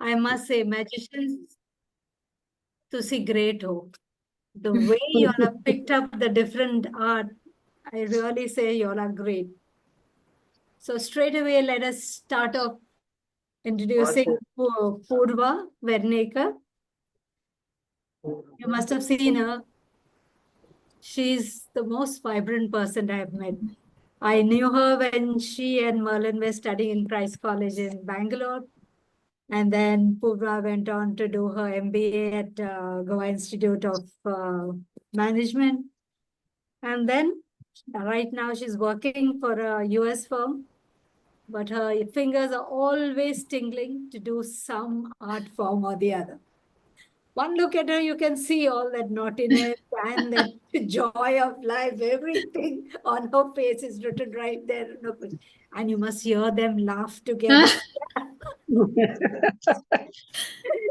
I must say, magicians to see great hope. The way you all have picked up the different art, I really say you all are great. So straight away, let us start off introducing Poorva Vernekar. You must have seen her. She's the most vibrant person I've met. I knew her when she and Merlin were studying in Christ College in Bangalore. And then Poorva went on to do her MBA at Goa Institute of Management. And then right now she's working for a US firm, but her fingers are always tingling to do some art form or the other. One look at her, you can see all that naughtiness and that joy of life. Everything on her face is written right there. And you must hear them laugh together.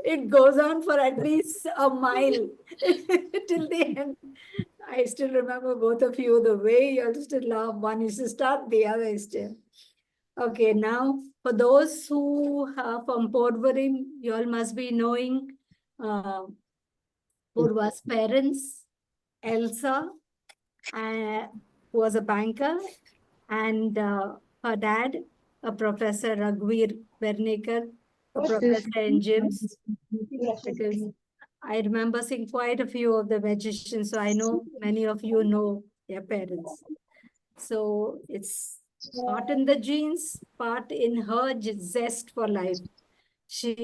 It goes on for at least a mile till the end. I still remember both of you, the way you used to laugh. One used to start, the other is to. Okay, now for those who are from Poorva, you all must be knowing Poorva's parents, Elsa, who was a banker, and her dad, a professor, Raghuveer Vernekar, a professor in gyms. Because I remember seeing quite a few of the magicians, so I know many of you know their parents. So it's part in the genes, part in her zest for life. She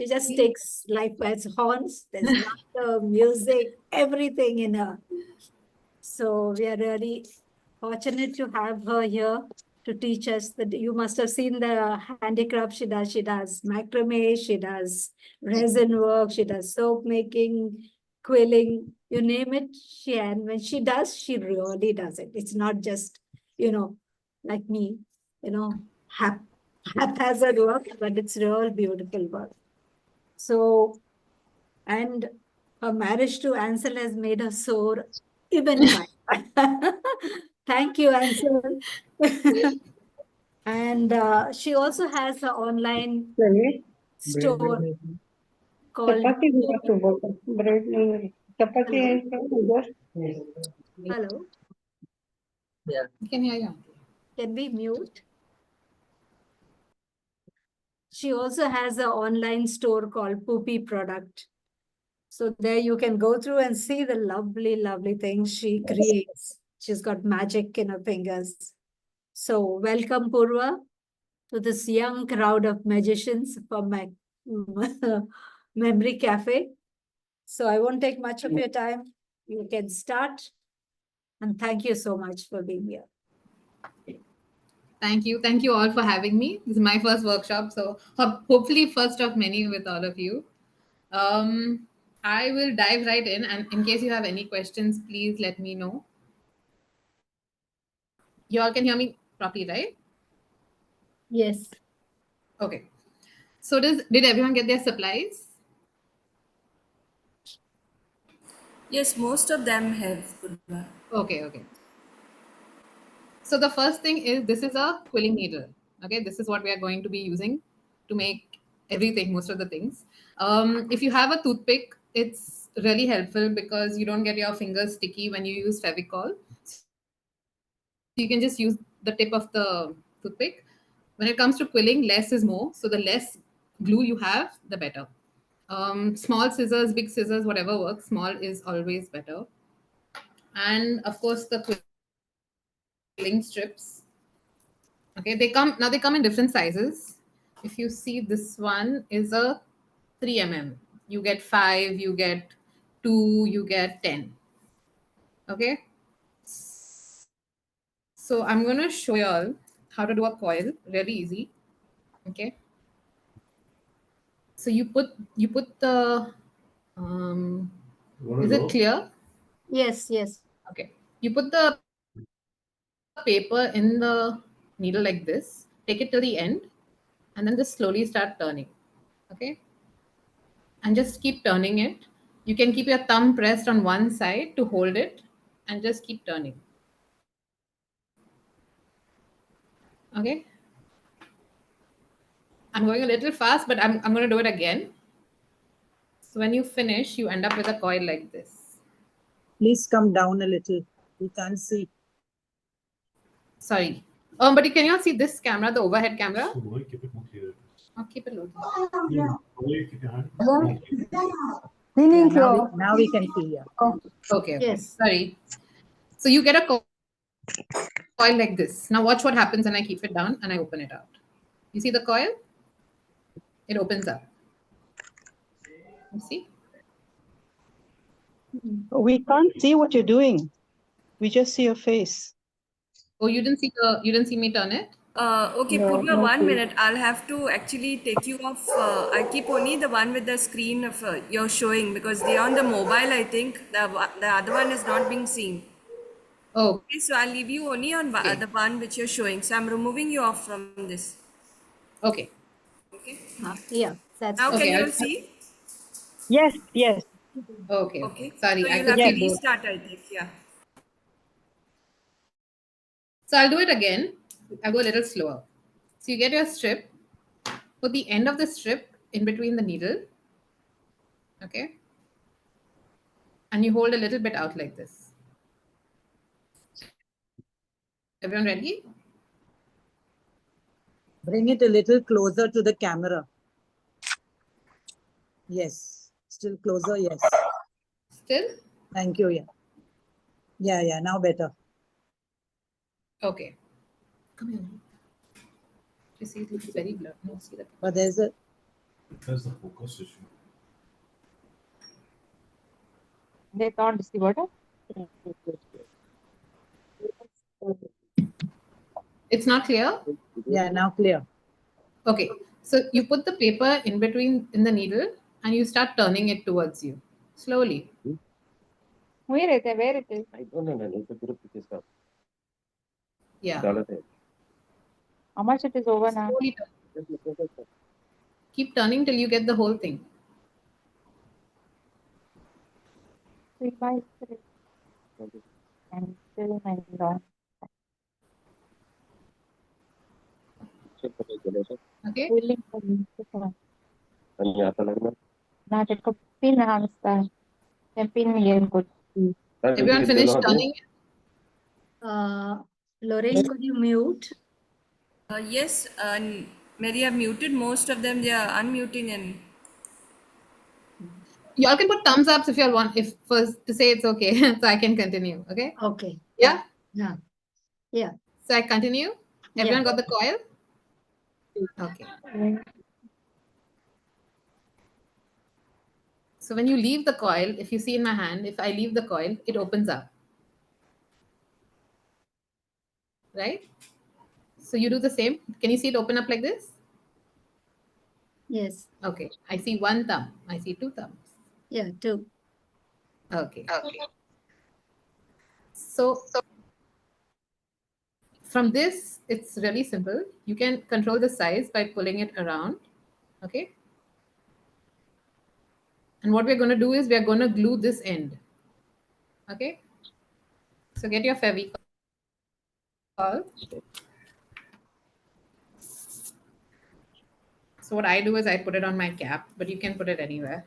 just takes life by its horns. There's laughter, music, everything in her. So we are really fortunate to have her here to teach us. That you must have seen the handicraft she does. She does macrame, she does resin work, she does soap making, quilling, you name it. And when she does, she really does it. It's not just, like me, haphazard work, but it's real beautiful work. So, and her marriage to Ansel has made her soar even higher. Thank you, Ansel. And she also has an online store called. Hello. Yeah. Can hear you. Can we mute? She also has an online store called Poopy Product. So there you can go through and see the lovely, lovely things she creates. She's got magic in her fingers. So welcome, Poorva, to this young crowd of magicians from my Memory Cafe. So I won't take much of your time. You can start. And thank you so much for being here. Thank you. Thank you all for having me. This is my first workshop, so hopefully first of many with all of you. I will dive right in, and in case you have any questions, please let me know. You all can hear me properly, right? Yes. Okay. So did everyone get their supplies? Yes, most of them have, Poorva. Okay. So the first thing is, this is a quilling needle. Okay, this is what we are going to be using to make everything, most of the things. If you have a toothpick, it's really helpful because you don't get your fingers sticky when you use Fevicol. You can just use the tip of the toothpick. When it comes to quilling, less is more. So the less glue you have, the better. Small scissors, big scissors, whatever works. Small is always better. And of course, the quilling strips. Okay, they come in different sizes. If you see, this one is a 3 mm. You get 5, you get 2, you get 10. Okay, so I'm going to show you all how to do a coil. Really easy. Okay, so you put the is it clear? Yes. Okay, you put the paper in the needle like this, take it till the end, and then just slowly start turning. Okay, and just keep turning it. You can keep your thumb pressed on one side to hold it and just keep turning. Okay. I'm going a little fast, but I'm going to do it again. So when you finish, you end up with a coil like this. Please come down a little. We can't see. Sorry. But can you all see this camera, the overhead camera? Keep it more clear. I'll keep it low. Keep your hand. Yeah, now we can see. Yeah. Okay. Yes. Sorry. So you get a coil like this. Now watch what happens when I keep it down and I open it out. You see the coil? It opens up. You see? We can't see what you're doing. We just see your face. Oh, you didn't see me turn it? Okay, No, Poorva, no, 1 minute. I'll have to actually take you off. I keep only the one with the screen of you're showing because they on the mobile, I think. The other one is not being seen. Oh, Okay, so I'll leave you only on okay. the one which you're showing. So I'm removing you off from this. Okay. Okay. Yeah, that's Now fine. can Okay. you I'll, all see? Yes, yes. okay. Okay. Sorry, So I you'll could have Yeah, to see. good. restart, I think. Yeah. So I'll do it again. I'll go a little slower. So you get your strip. Put the end of the strip in between the needle. Okay. And you hold a little bit out like this. Everyone ready? Bring it a little closer to the camera. Yes. Still closer. Yes. Still? Thank you. Yeah. Yeah. Now better. Okay. Come here. You see, it's very blurred. No, see that. But there's a There's the focus issue. They can't see what? It's not clear? yeah. Now clear. Okay. So you put the paper in between in the needle and you start turning it towards you. Slowly. Where it is? Where it is? Yeah. How much it is over now? Slowly turn. Keep turning till you get the whole thing. 3 by 3. And still $9. Okay. Quilling for me. Not a pin hamster. A pin here could be. Everyone finished turning it? Lorraine, could you mute? Yes, Mary, I've muted most of them. They are unmuting and Y'all can put thumbs ups if y'all want, if first to say it's okay, so I can continue. Okay. Okay. Yeah. Yeah. Yeah. So I continue. Everyone got the coil? Okay. So when you leave the coil, if you see in my hand, if I leave the coil, it opens up. Right? So you do the same. Can you see it open up like this? Yes. Okay. I see one thumb. I see two thumbs. Yeah, two. Okay. So from this, it's really simple. You can control the size by pulling it around. Okay. And what we're going to do is we're going to glue this end. Okay. So get your Fevicol. So what I do is I put it on my cap, but you can put it anywhere.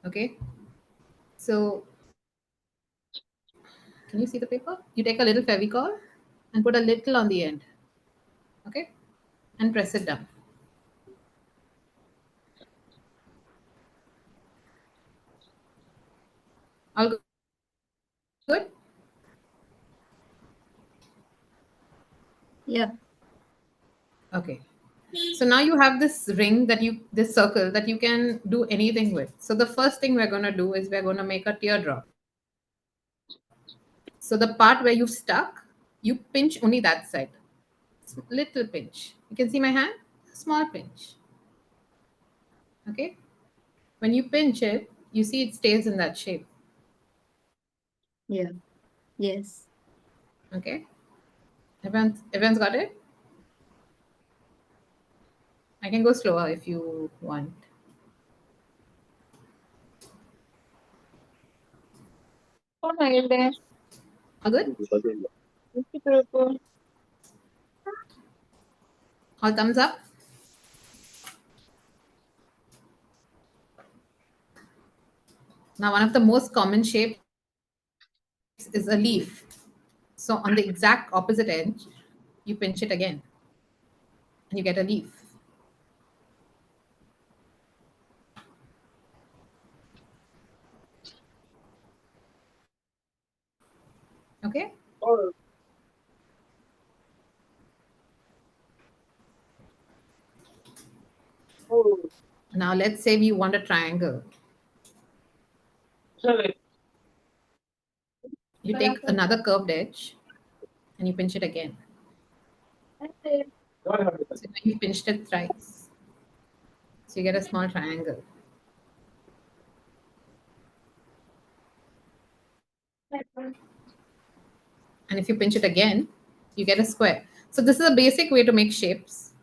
Okay. So can you see the paper? You take a little Fevicol and put a little on the end. Okay. And press it down. All good? Yeah. Okay. So now you have this ring this circle that you can do anything with. So the first thing we're going to do is we're going to make a teardrop. So the part where you've stuck, you pinch only that side. Little pinch. You can see my hand? Small pinch. Okay. When you pinch it, you see it stays in that shape. Yeah. Yes. Okay. Everyone's got it? I can go slower if you want. Oh, my goodness. All good? All thumbs up. Now, one of the most common shapes is a leaf. So on the exact opposite edge, you pinch it again and you get a leaf. Okay. Now let's say we want a triangle. You take another curved edge and you pinch it again. So now you pinched it thrice. So you get a small triangle. And if you pinch it again, you get a square. So this is a basic way to make shapes.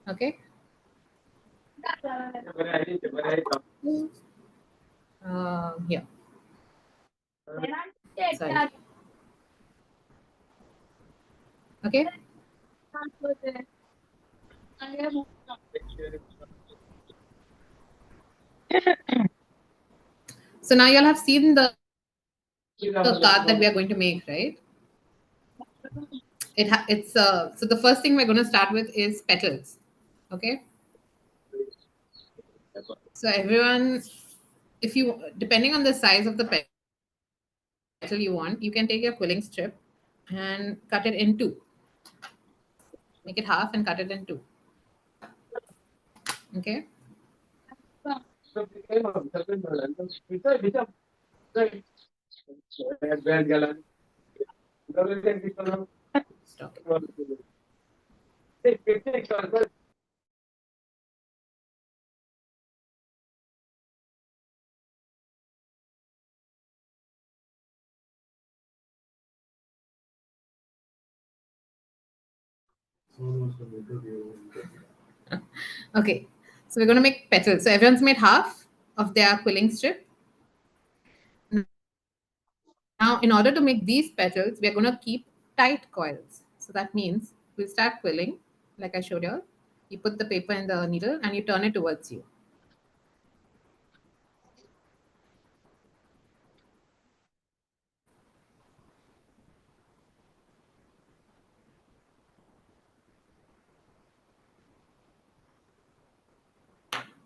Okay. Here. Sorry. Okay. So now you'll have seen the card that we are going to make, right? So the first thing we're going to start with is petals. Okay. So everyone, if you depending on the size of the petal you want, you can take your quilling strip and cut it in two. Make it half and cut it in two. Okay. Stop. Someone wants to make a video. Okay. So we're going to make petals. So everyone's made half of their quilling strip. Now, in order to make these petals, we're going to keep tight coils. So that means we'll start quilling, like I showed you. You put the paper in the needle and you turn it towards you.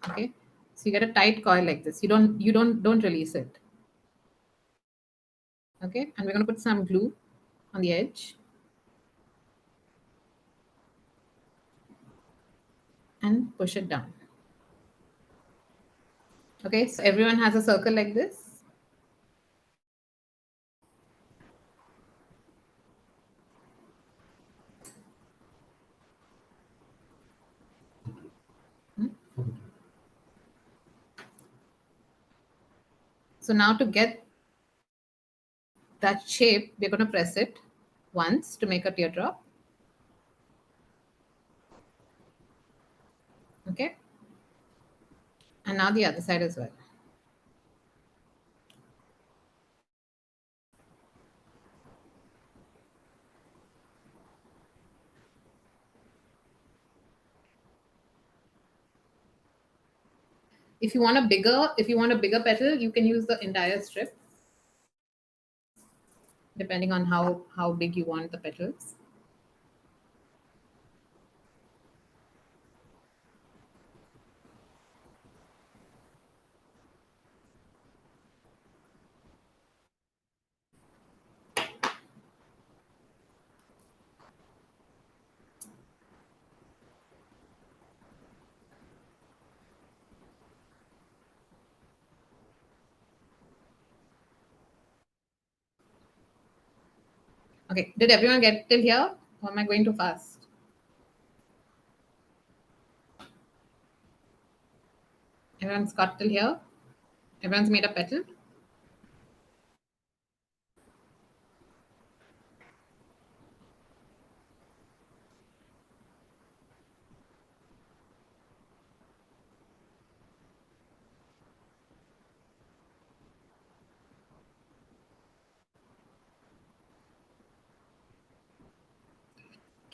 Okay. So you get a tight coil like this. You don't release it. Okay. And we're going to put some glue on the edge and push it down. Okay. So everyone has a circle like this. So now to get that shape, we're going to press it once to make a teardrop. Okay. And now the other side as well. If you want a bigger petal, you can use the entire strip, depending on how big you want the petals. Okay, did everyone get till here? Or am I going too fast? Everyone's got till here? Everyone's made a petal?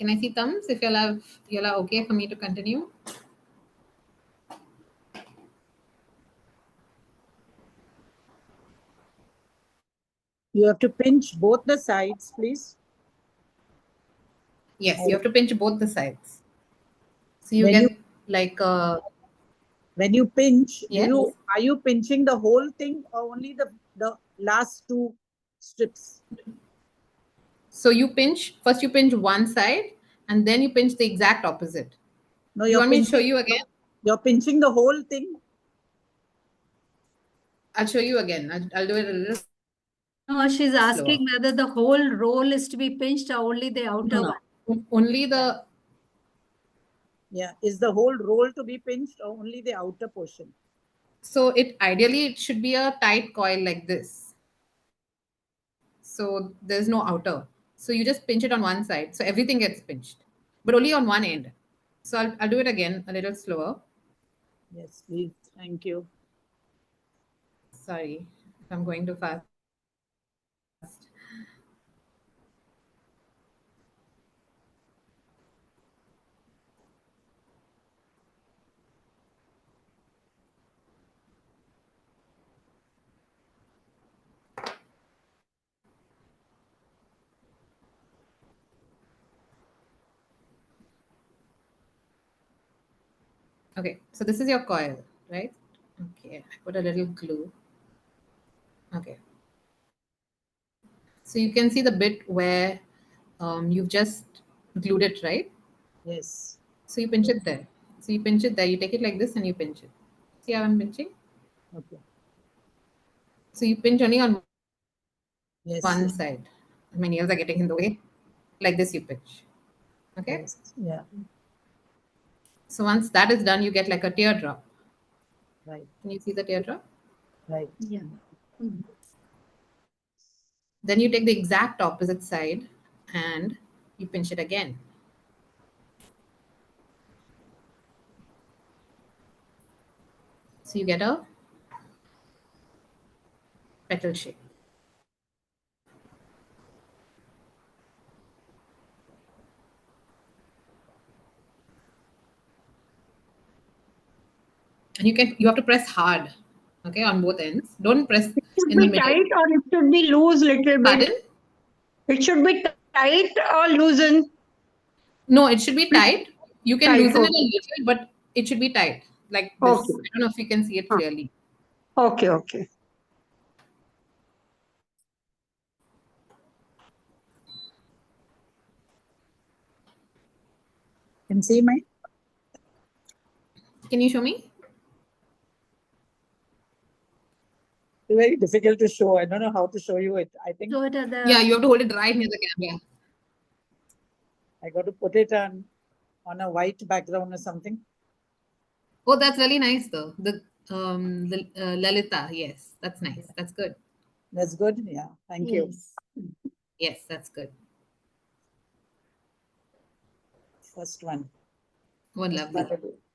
Can I see thumbs if you'll are okay for me to continue? You have to pinch both the sides, please. Yes, you have to pinch both the sides. So you When get you like when you pinch, yes. are you pinching the whole thing or only the last two strips? So you pinch first. You pinch one side, and then you pinch the exact opposite. No, You you're want me to show pinching. you again? You're pinching the whole thing. I'll show you again. I'll do it a little. No, she's asking whether the whole roll is to be pinched or only the outer one. Only the. Yeah, is the whole roll to be pinched or only the outer portion? So ideally it should be a tight coil like this. So there's no outer. So you just pinch it on one side. So everything gets pinched, but only on one end. So I'll do it again a little slower. Yes, please. Thank you. Sorry if I'm going too fast. Okay, so this is your coil, right? Okay, I put a little glue. Okay. So you can see the bit where you've just glued it, right? Yes. So you pinch it there. So you pinch it there. You take it like this and you pinch it. See how I'm pinching? Okay. So you pinch only on Yes. one side. My nails are getting in the way. Like this, you pinch. Okay. Yes. Yeah. So once that is done, you get like a teardrop. Right. Can you see the teardrop? Right. Yeah. Mm. Then you take the exact opposite side and you pinch it again. So you get a petal shape. And you have to press hard, okay, on both ends. Don't press It should in the be middle. tight or it should be loose little Pardon? bit. It should be tight or loosen. No, it should be tight. You can Tight. loosen it a Okay. little, but it should be tight, like this. Okay. I don't know if you can see it clearly. Okay. Okay. Can see my. Can you show me? It's very difficult to show. I don't know how to show you it. I think So it at the Yeah, you have to hold it right near the camera. I got to put it on a white background or something. Oh, that's really nice though. The Lalita, yes, that's nice. That's good. That's good. Yeah. Thank you. yes. Yes, that's good. First one. Oh, lovely.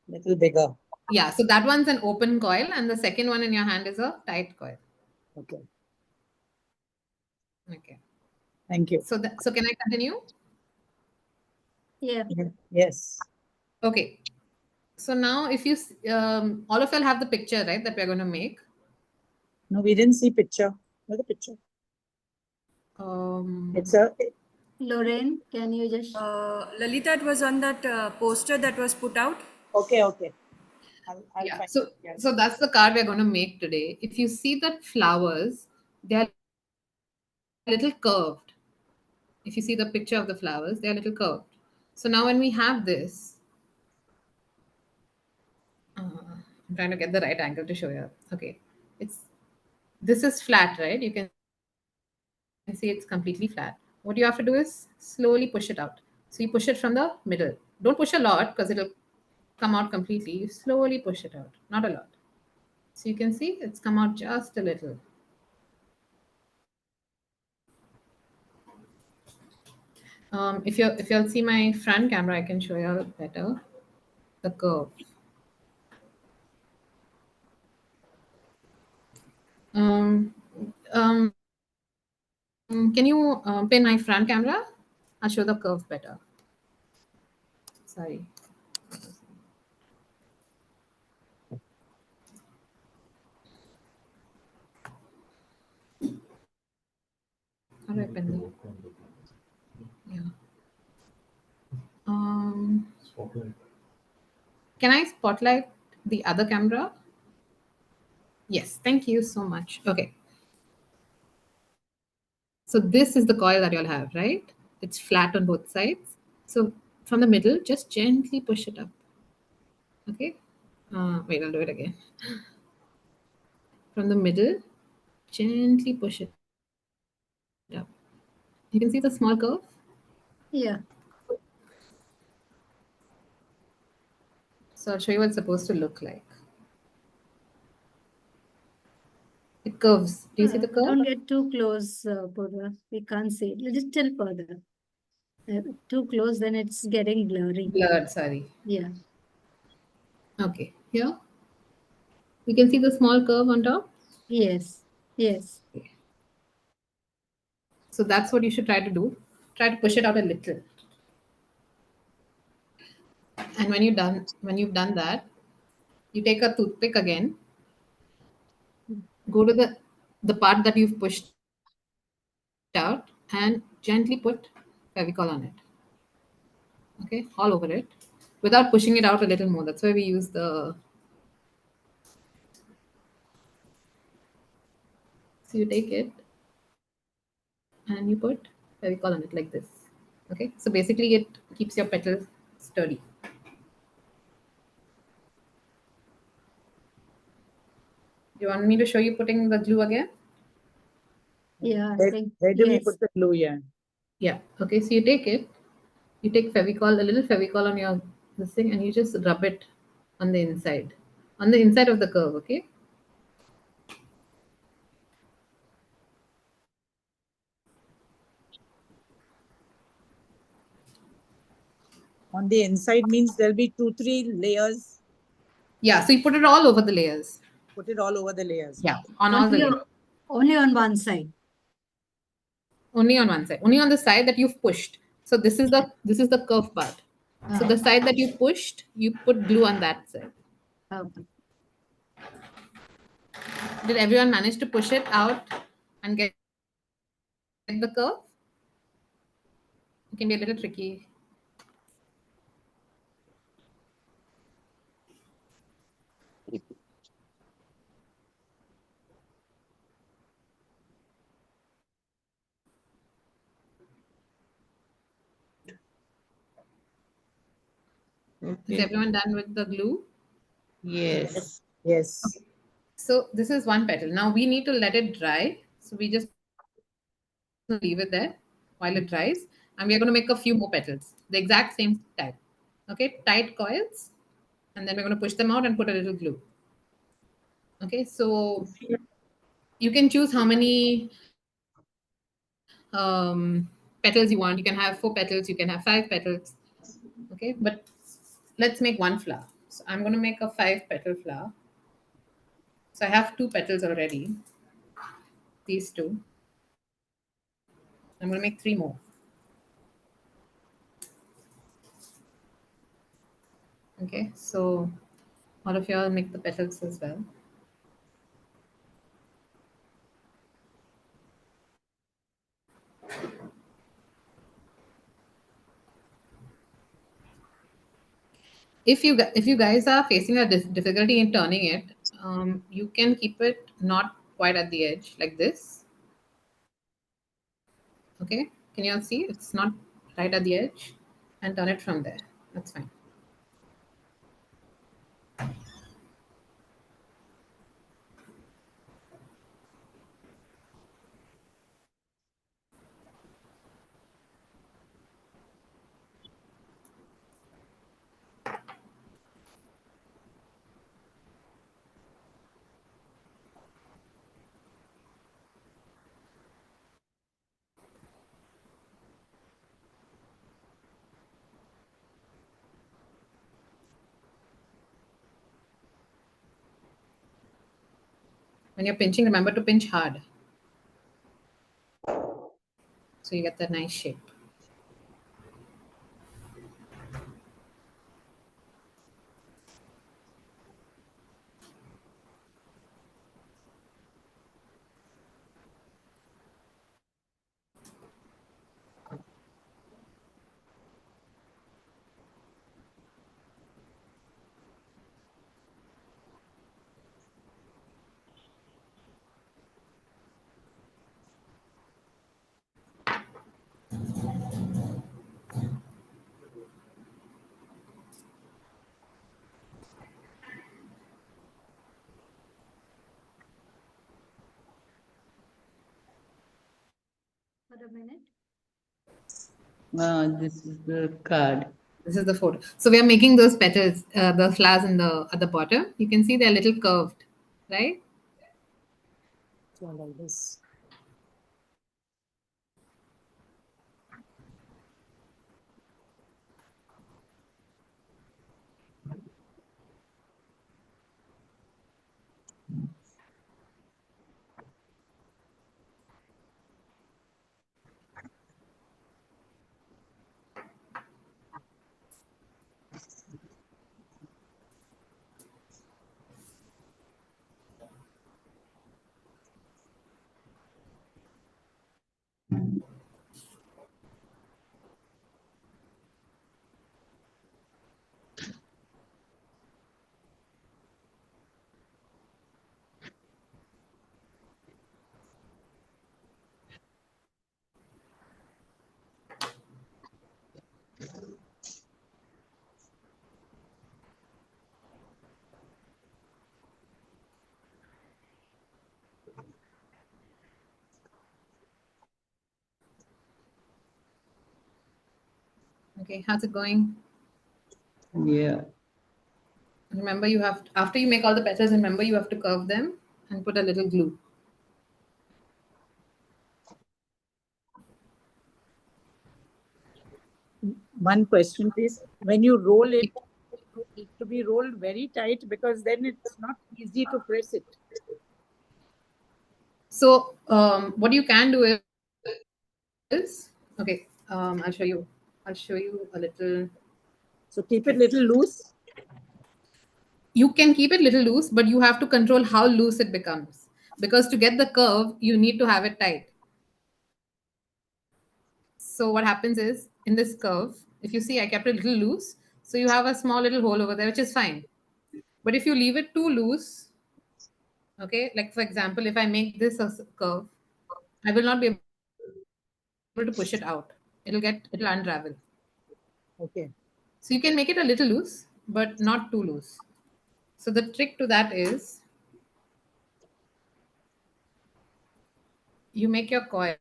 Little bigger. Yeah, so that one's an open coil, and the second one in your hand is a tight coil. Okay. Okay. Thank you. So so can I continue? Yeah. Yes. Okay. So now, if you all of you have the picture, right, that we're going to make. No, we didn't see picture. Where's the picture? It's a. Lorraine, can you just Lalita, it was on that poster that was put out. Okay. Okay. I'll Yeah. find So it. Yes. so that's the card we're going to make today. If you see that flowers, they are a little curved. If you see the picture of the flowers, they are a little curved. So now when we have this, I'm trying to get the right angle to show you. Okay, this is flat, right? You can see it's completely flat. What you have to do is slowly push it out. So you push it from the middle. Don't push a lot because it'll come out completely. You slowly push it out, not a lot. So you can see it's come out just a little. If you'll see my front camera, I can show you better the curve. Um, um, can you pin my front camera? I'll show the curve better. Sorry. How do I pen that? Yeah. Spotlight. Can I spotlight the other camera? Yes, thank you so much. Okay. So this is the coil that you'll have, right? It's flat on both sides. So from the middle, just gently push it up. Okay. Wait, I'll do it again. From the middle, gently push it up. You can see the small curve. Yeah. So I'll show you what it's supposed to look like. It curves. Do you see the curve? Don't get too close, Poorva. We can't see it. Little further. Too close, then it's getting blurry. Blurred, sorry. Yeah. Okay, here. You can see the small curve on top. Yes. Yes. So that's what you should try to do. Try to push it out a little. And when you've done that, you take a toothpick again, go to the part that you've pushed out and gently put Fevicol on it. Okay, all over it without pushing it out a little more. That's why we use the. So you take it and you put Fevicol on it like this. Okay, so basically it keeps your petals sturdy. You want me to show you putting the glue again? Yeah, I Where, think where do we yes. put the glue? Yeah. Yeah. Okay, so you take it, you take Fevicol, a little Fevicol on your this thing, and you just rub it on the inside of the curve. Okay. On the inside means there'll be 2-3 layers. Yeah. So you put it all over the layers. Put it all over the layers. Yeah, Okay. on all the layers. Only on one side. Only on one side. Only on the side that you've pushed. So this is the curve part. So the side that you pushed, you put glue on that side. Okay. Did everyone manage to push it out and get the curve? It can be a little tricky. Is everyone done with the glue? Yes. Yes. So this is one petal. Now we need to let it dry. So we just leave it there while it dries. And we are going to make a few more petals, the exact same type. Okay, tight coils. And then we're going to push them out and put a little glue. Okay, so you can choose how many petals you want. You can have 4 petals, you can have 5 petals. Okay, but let's make one flower. So I'm going to make a 5-petal flower. So I have 2 petals already. These 2. I'm going to make 3 more. Okay, so all of y'all make the petals as well. If you guys are facing a difficulty in turning it, you can keep it not quite at the edge like this. Okay, can you all see? It's not right at the edge, and turn it from there. That's fine. When you're pinching, remember to pinch hard, so you get that nice shape. a minute. This is the card. This is the photo. So we are making those petals, the flowers in the at the bottom. You can see they're a little curved, right? So like this. Okay, how's it going? Yeah. Remember, you have after you make all the petals. Remember, you have to curve them and put a little glue. One question, please. When you roll it, it to be rolled very tight because then it's not easy to press it. So what you can do is okay. I'll show you. I'll show you a little. So keep it little loose. You can keep it little loose, but you have to control how loose it becomes. Because to get the curve, you need to have it tight. So what happens is in this curve, if you see, I kept it a little loose. So you have a small little hole over there, which is fine. But if you leave it too loose, okay, like for example, if I make this a curve, I will not be able to push it out. It'll unravel. Okay. So you can make it a little loose, but not too loose. So the trick to that is you make your coil.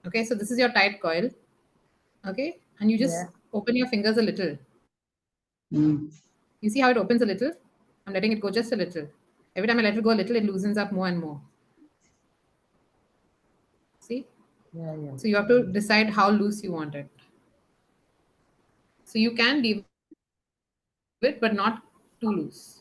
Okay, so this is your tight coil. Okay, and you just open your fingers a little. Mm. You see how it opens a little? I'm letting it go just a little. Every time I let it go a little, it loosens up more and more. See? Yeah. So you have to decide how loose you want it. So you can leave it, but not too loose.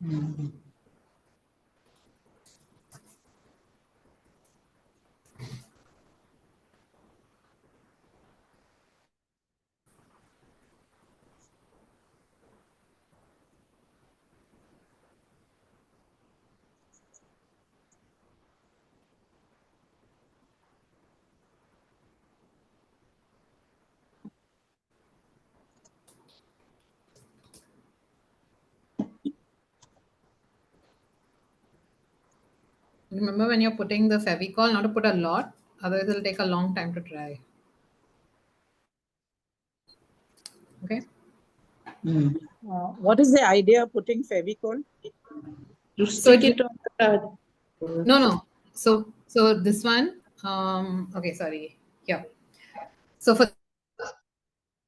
Mm. Remember when you're putting the Fevicol, not to put a lot, otherwise it'll take a long time to dry. Okay. Mm. What is the idea of putting Fevicol? To So stick it on the card. no. So this one, okay, sorry. Here. So for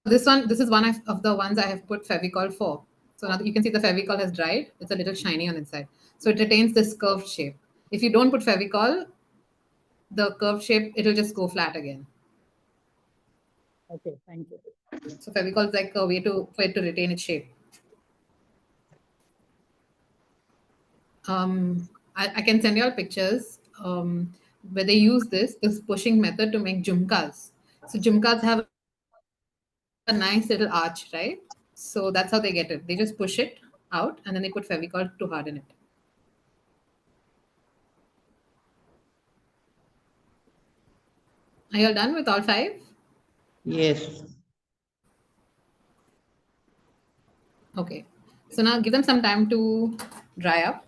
this one, this is one of the ones I have put Fevicol for. So now you can see the Fevicol has dried. It's a little shiny on inside. So it retains this curved shape. If you don't put Fevicol, the curved shape, it'll just go flat again. Okay, thank you. So Fevicol is like a way for it to retain its shape. I can send you all pictures where they use this pushing method to make jumkas. So jumkas have a nice little arch, right? So that's how they get it. They just push it out and then they put Fevicol to harden it. Are you all done with all 5? Yes. Okay. So now give them some time to dry up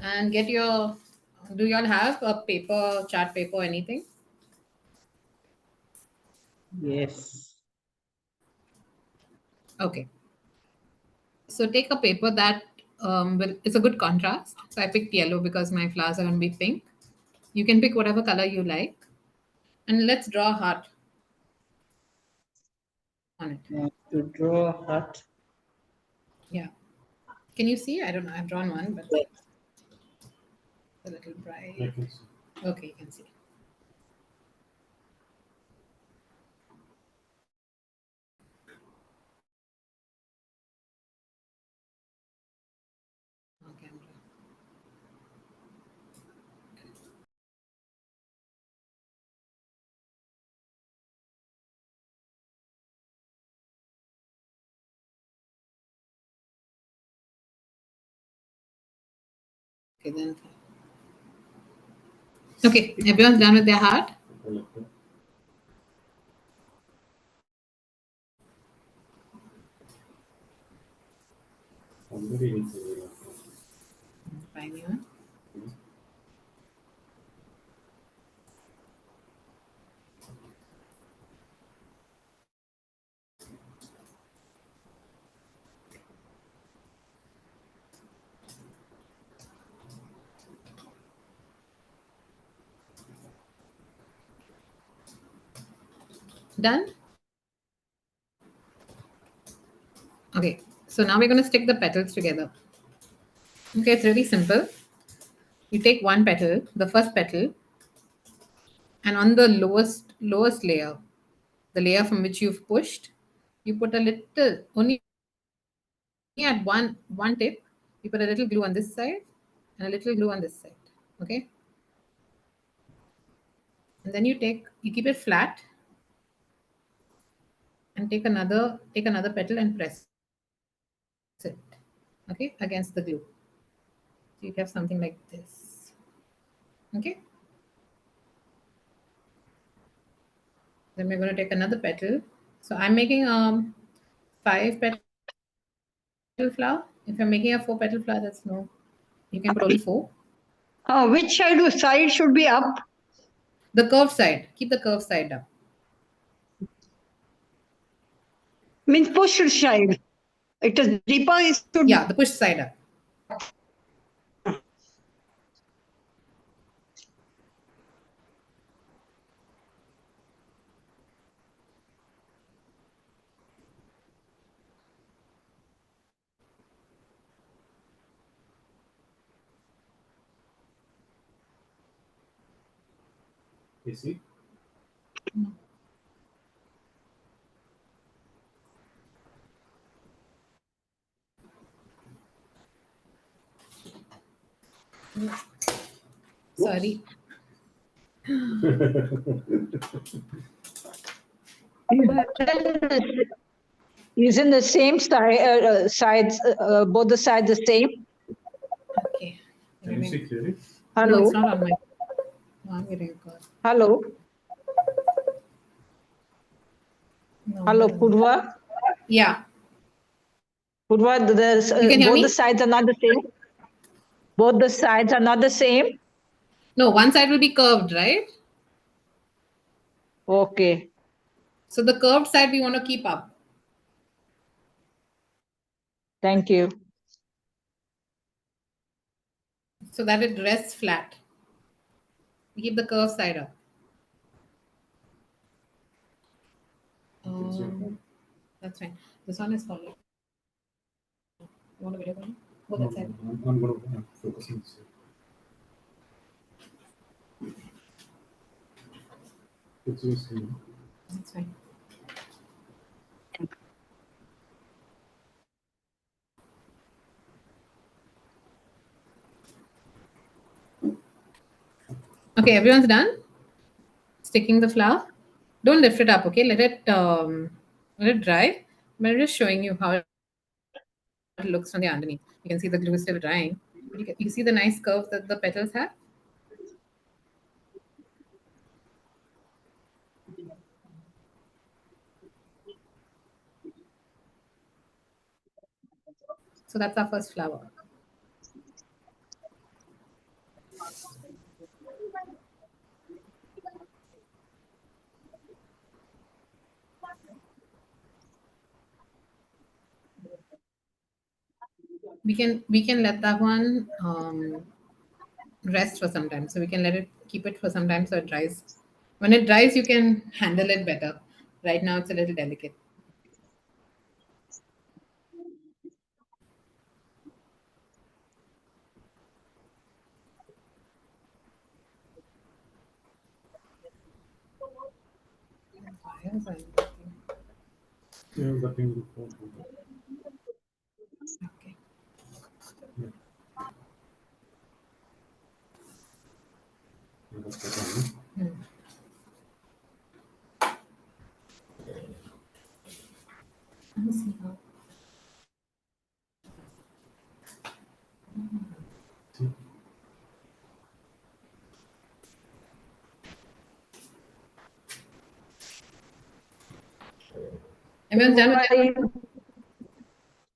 and get your. Do you all have a paper, chart paper, or anything? Yes. Okay. So take a paper that it's a good contrast. So I picked yellow because my flowers are going to be pink. You can pick whatever color you like. And let's draw a heart on it. To draw a heart. Yeah. Can you see? I don't know. I've drawn one, but it's a little bright. I can see. Okay, you can see. On camera. Okay, then. Okay, everyone's done with their heart. Somebody needs to do Find me one. Done? Okay, so now we're going to stick the petals together. Okay, it's really simple. You take one petal, the first petal, and on the lowest layer, the layer from which you've pushed, you put a little, only at one tip, you put a little glue on this side and a little glue on this side. Okay? And then you keep it flat and take another petal and press it, okay, against the glue. So you have something like this. Okay. Then we're going to take another petal. So I'm making 5-petal flower. If you're making a 4-petal flower, that's no. You can put only 4. Which side should be up? The curved side. Keep the curved side up. Means push side. It is deeper. It should Yeah, the push side up. You see? Sorry. Isn't the same sides, both the sides the same? Okay. Can you see clearly? No, Hello? it's not on my. No, I'm getting a call. Hello? No, Hello, no. Poorva? Yeah. Poorva, You can hear both me? the sides are not the same? Both the sides are not the same? No, one side will be curved, right? Okay. So the curved side we want to keep up. Thank you. So that it rests flat. We keep the curved side up. That's fine. This one is falling. You want a video call? Go that side. I'm going to focus on this. It's your screen. That's fine. Okay, everyone's done? Sticking the flour. Don't lift it up, okay? Let it dry. But I'm just showing you how it looks from the underneath. You can see the glue is still drying. But you see the nice curve that the petals have? So that's our first flower. We can let that one rest for some time. So we can keep it for some time so it dries. When it dries, you can handle it better. Right now, it's a little delicate. Yeah, that thing. Okay. Let me see how. Everyone's done with that?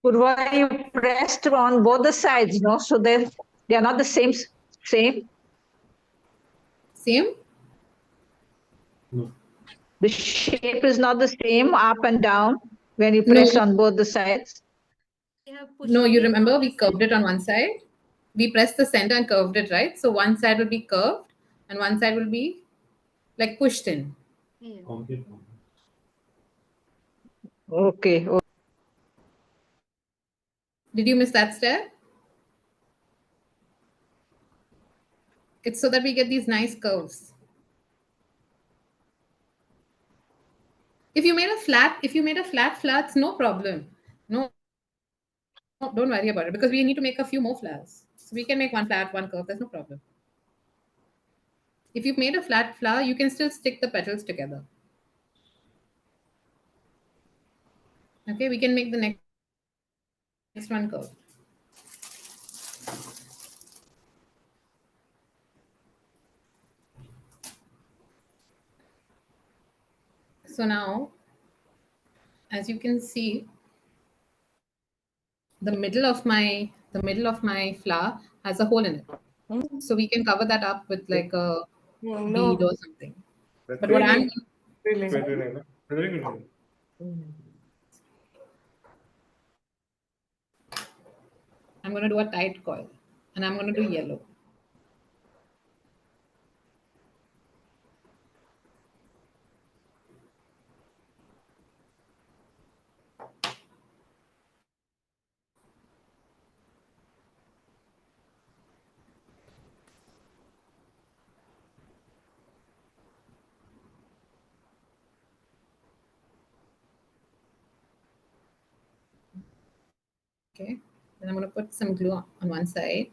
Poorva, you pressed on both the sides, no? So they are not the same. Same? No. The shape is not the same up and down when you press on both the sides. No, you remember we curved it on one side? We pressed the center and curved it, right? So one side will be curved and one side will be like pushed in. Concave. Okay. Did you miss that step? It's so that we get these nice curves. If you made a flat flats, no problem. No, don't worry about it because we need to make a few more flowers. So we can make one flat, one curve. There's no problem. If you've made a flat flower, you can still stick the petals together. Okay, we can make the next one curve. So now, as you can see, the middle of my flower has a hole in it. So we can cover that up with like a bead or something. But what I'm going to do a tight coil, and I'm going to do yellow. Okay, then I'm going to put some glue on one side.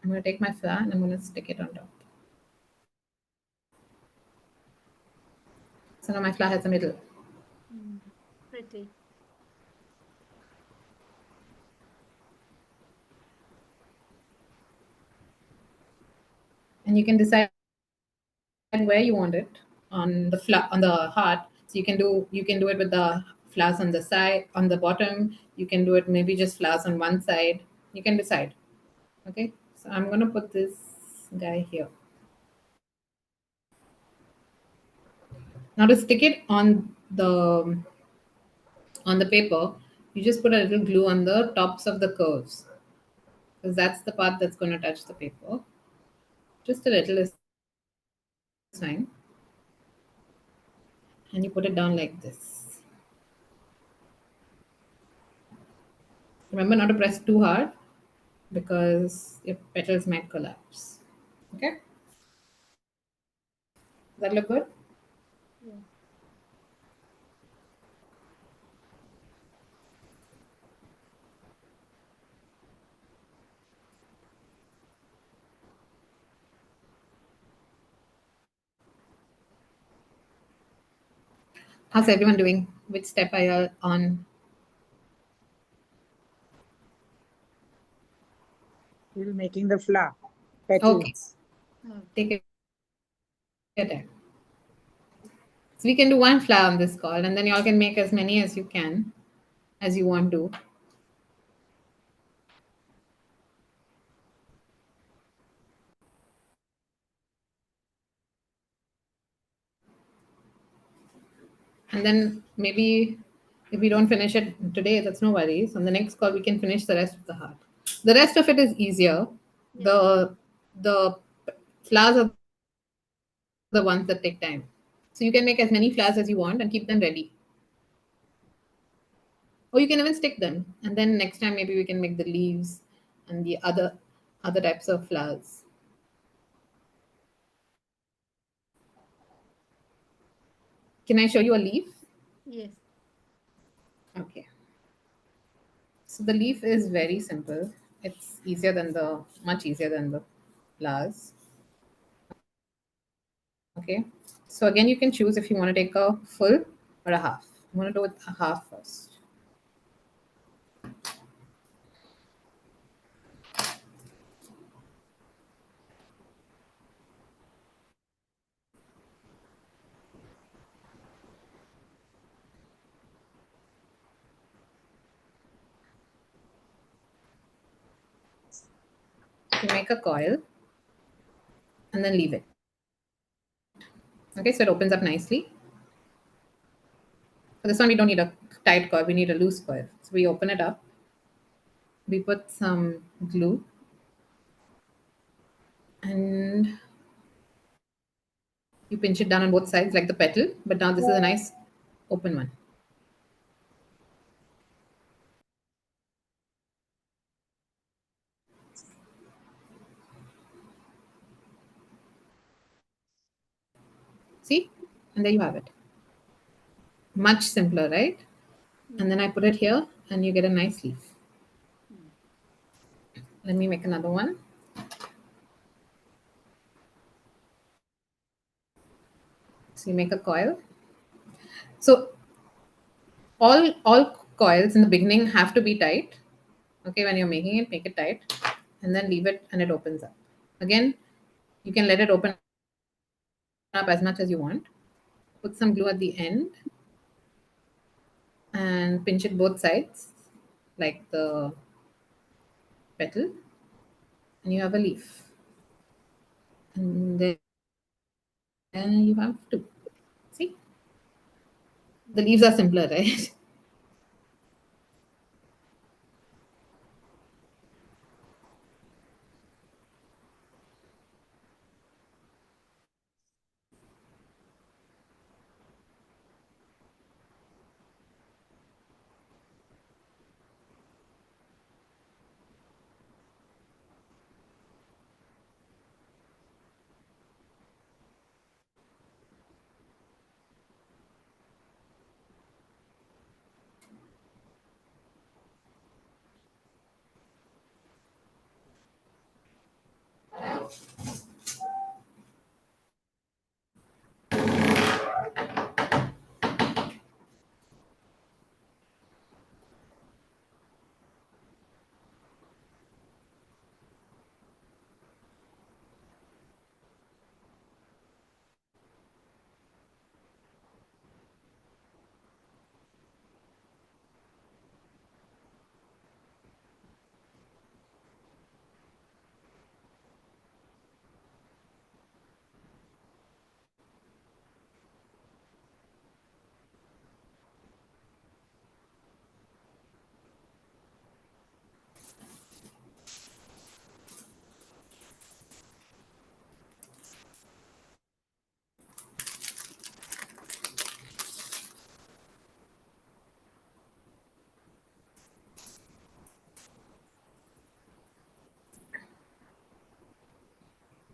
I'm going to take my flower and I'm going to stick it on top. So now my flower has a middle. Pretty. And you can decide where you want it on the heart. So you can do it with the flowers on the side, on the bottom. You can do it maybe just flowers on one side. You can decide. Okay, so I'm gonna put this guy here. Now to stick it on the paper, you just put a little glue on the tops of the curves, because that's the part that's going to touch the paper. Just a little is fine. And you put it down like this. Remember not to press too hard because your petals might collapse. Okay? Does that look good? Yeah. How's everyone doing? Which step are you on? Still making the flower Okay. petals. Take your time. So we can do one flower on this call, and then y'all can make as many as you can, as you want to. And then maybe if we don't finish it today, that's no worries. On the next call, we can finish the rest of the heart. The rest of it is easier. Yeah. The flowers are the ones that take time. So you can make as many flowers as you want and keep them ready. Or you can even stick them. And then next time maybe we can make the leaves and the other types of flowers. Can I show you a leaf? Yes. Okay. So the leaf is very simple. It's much easier than the flowers. Okay. So again, you can choose if you want to take a full or a half. I'm going to do it a half first. You make a coil and then leave it. Okay, so it opens up nicely. For this one, we don't need a tight coil, we need a loose coil. So we open it up. We put some glue and you pinch it down on both sides like the petal, but now this is a nice open one. See? And there you have it. Much simpler, right? And then I put it here and you get a nice leaf. Let me make another one. So you make a coil. So all coils in the beginning have to be tight. Okay, when you're making it, make it tight and then leave it and it opens up. Again, you can let it open up as much as you want. Put some glue at the end and pinch it both sides like the petal and you have a leaf. And then you have two. See? The leaves are simpler, right?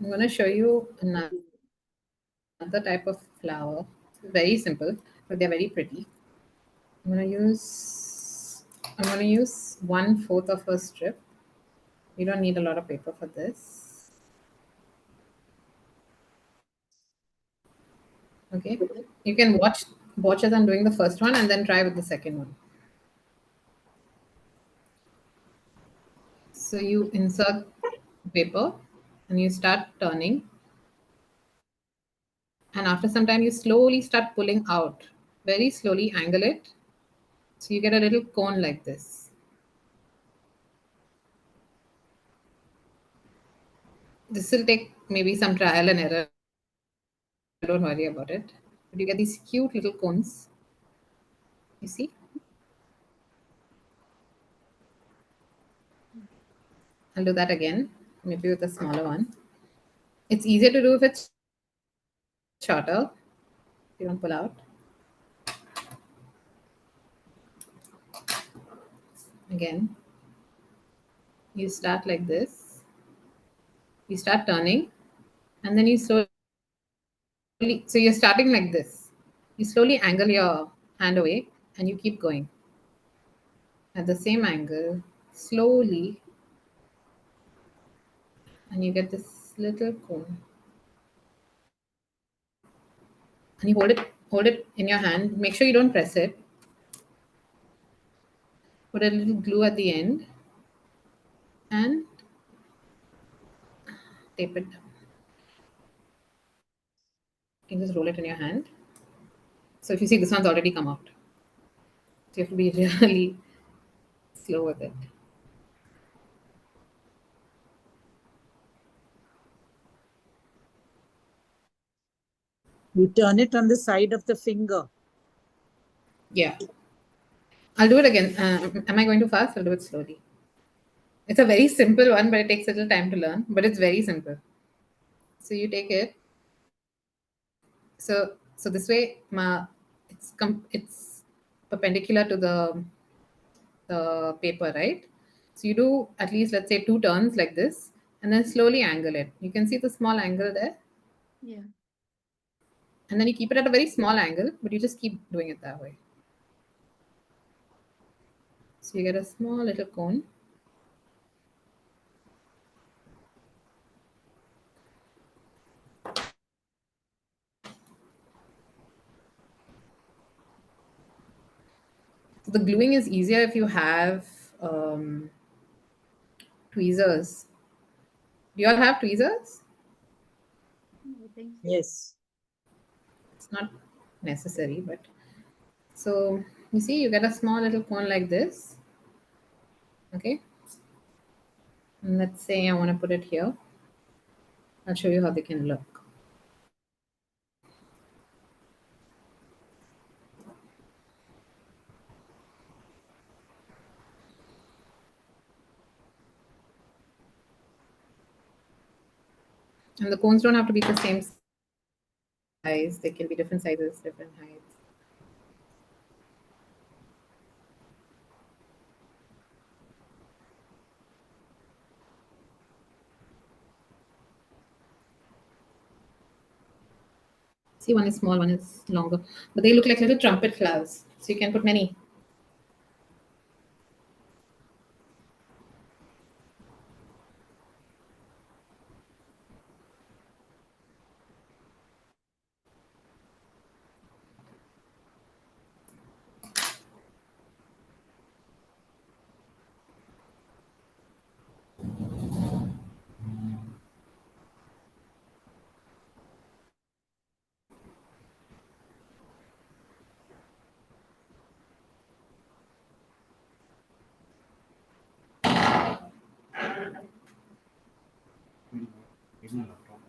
I'm going to show you another type of flower. It's very simple, but they're very pretty. I'm going to use 1/4 of a strip. You don't need a lot of paper for this. Okay, you can watch as I'm doing the first one and then try with the second one. So you insert paper and you start turning, and after some time you slowly start pulling out, very slowly angle it, so you get a little cone like this. This will take maybe some trial and error, don't worry about it, but you get these cute little cones, you see. I'll do that again, maybe with a smaller one. It's easier to do if it's shorter, you don't pull out. Again, you start like this, you start turning, and then you slowly, so you're starting like this, you slowly angle your hand away and you keep going at the same angle slowly, and you get this little cone, and you hold it in your hand. Make sure you don't press it. Put a little glue at the end and tape it down. You can just roll it in your hand. So if you see, this one's already come out, so you have to be really slow with it. You turn it on the side of the finger. Yeah, I'll do it again. Am I going too fast? I'll do it slowly. It's a very simple one, but it takes a little time to learn, but it's very simple. So you take it. So this way, it's perpendicular to the paper, right? So you do at least, let's say, 2 turns like this, and then slowly angle it. You can see the small angle there, Yeah. and then you keep it at a very small angle, but you just keep doing it that way. So you get a small little cone. So the gluing is easier if you have tweezers. Do you all have tweezers? I think so. Yes. It's not necessary, but so you see, you get a small little cone like this. Okay, and let's say I want to put it here. I'll show you how they can look. And the cones don't have to be the same size. They can be different sizes, different heights. See, one is small, one is longer, but they look like little trumpet flowers. So you can put many. Here's my laptop.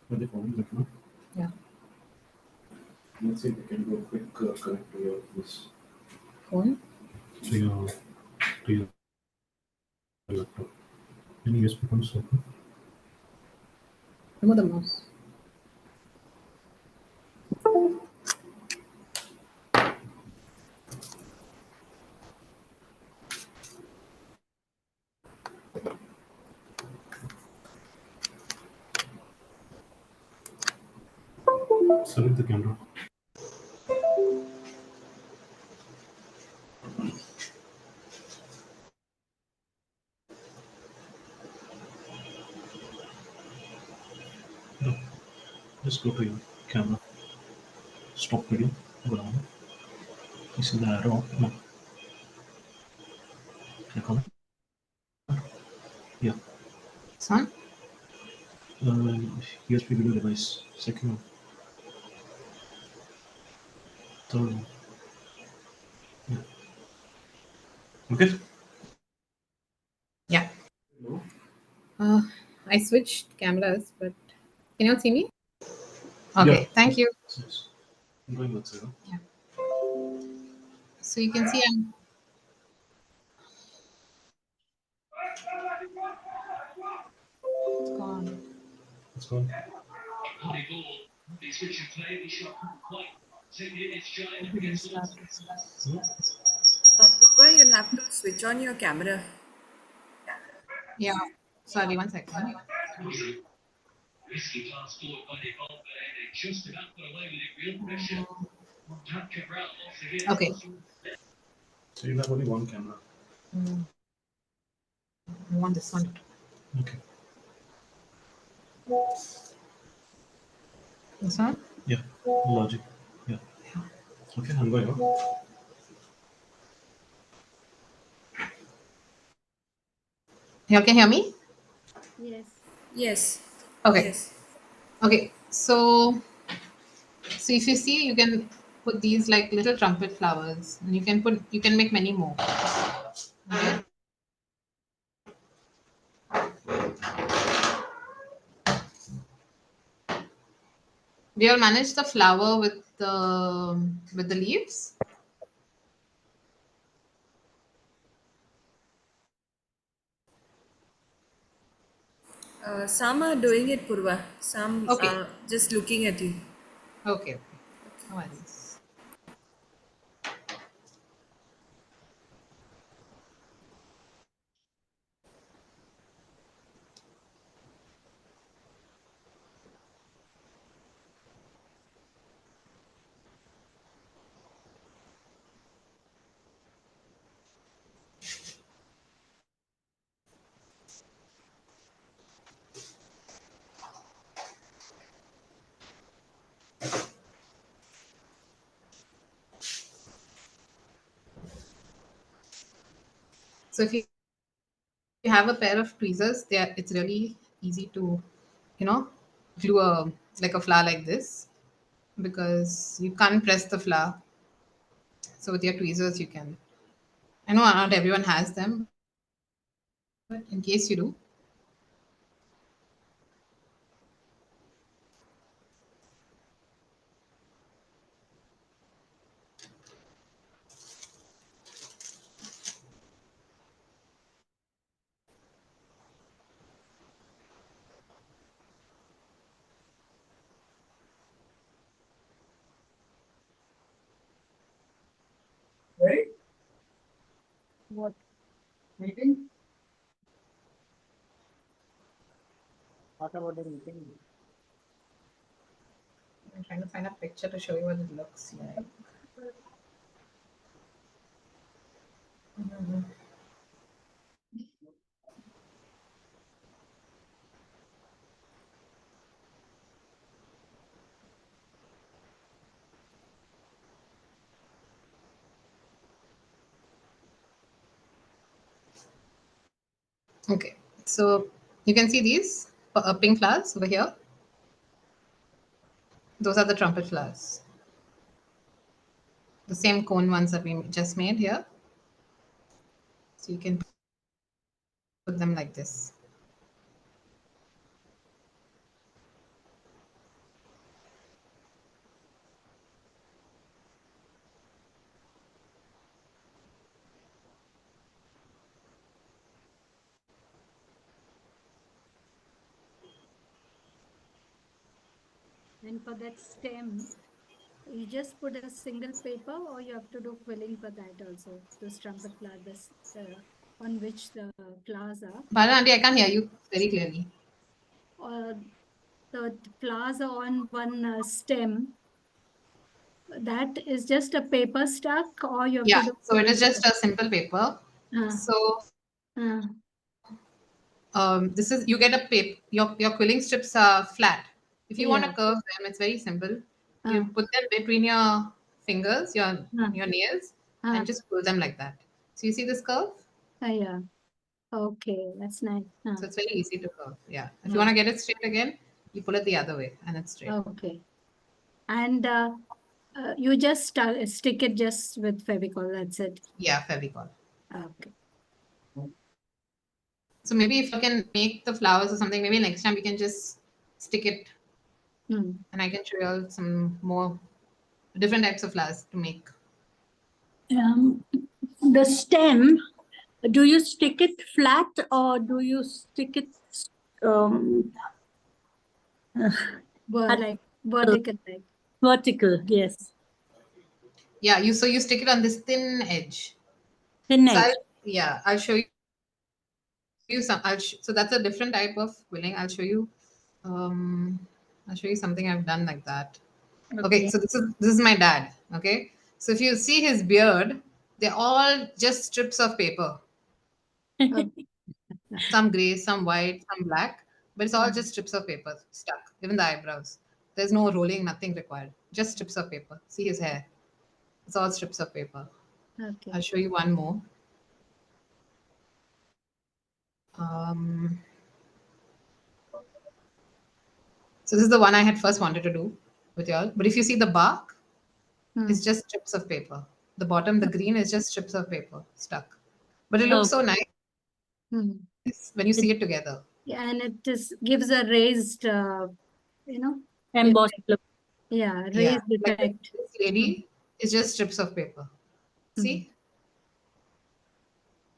But the phone is like, no? Yeah. Let's see if we can do a quick connect to your this Cone. to your laptop. Any USB points open? Remove the mouse. Select the camera. No. Just go to your camera. Stop video. Go down. You see the arrow? No. Click on it. Yeah. Son? USB video device. Second one. Third one. Yeah. Okay. Yeah. Hello. I switched cameras, but can you all see me? Okay, Yeah. thank you. Yes. I'm going with zero. So you can see I'm it's gone. It's gone. Restart. Hmm? Purva, you'll have to switch on your camera. Yeah. Sorry, 1 second. Okay. So you have only one camera. I want this one. Okay. This one? Yeah. Logic. Yeah. Okay, I'm going. You all can hear me? Yes. Yes. Okay. Yes. Okay. So if you see, you can put these like little trumpet flowers, and you can make many more. Okay. Do you all manage the flower with the leaves? Some are doing it, Purva. Some Okay. are just looking at you. Okay. Okay. No worries. So if you have a pair of tweezers, it's really easy to, you know, glue a flower like this because you can't press the flower. So with your tweezers, you can. I know not everyone has them, but in case you do, What? Meeting? What about the meeting? I'm trying to find a picture to show you what it looks like. Okay, so you can see these pink flowers over here. Those are the trumpet flowers. The same cone ones that we just made here. So you can put them like this. And for that stem, you just put a single paper, or you have to do quilling for that also. Those trumpet flowers, on which the flowers are, Pardon, Auntie, I can't hear you very clearly. or the flowers are on one stem. That is just a paper stuck, or you have Yeah, to do. so it is just a simple paper. Uh, So uh, this is, you get a paper, your quilling strips are flat. If you want to yeah. curve them, it's very simple. You Uh, put them between your fingers, uh, your nails, uh, and just pull them like that. So you see this curve? yeah. Okay, that's nice. So it's very easy to curve. Yeah. If you Uh, want to get it straight again, you pull it the other way and it's straight. okay. And you just stick it just with Fevicol. That's it. Yeah, Fevicol. Okay. So maybe if you can make the flowers or something, maybe next time we can just stick it Hmm. and I can show you all some more different types of flowers to make. The stem, do you stick it flat or do you stick it um, Like vertical, like. vertical? Yes, Yeah, so you stick it on this thin edge. thin So edge. I'll show you some. So that's a different type of quilling. Um, I'll show you something I've done like that. Okay, so this is my dad. Okay, so if you see his beard, they're all just strips of paper. Some gray, some white, some black, but it's all just strips of paper stuck. Even the eyebrows. There's no rolling, nothing required. Just strips of paper. See his hair. It's all strips of paper. Okay. I'll show you one more. So this is the one I had first wanted to do with y'all. But if you see the bark, it's just strips of paper. The bottom, the green, is just strips of paper stuck. But it looks so nice Hmm. when you see it together. Yeah, and it just gives a raised, you know, Embossed effect. look. Yeah, Yeah, raised like effect. this lady is just strips of paper. See?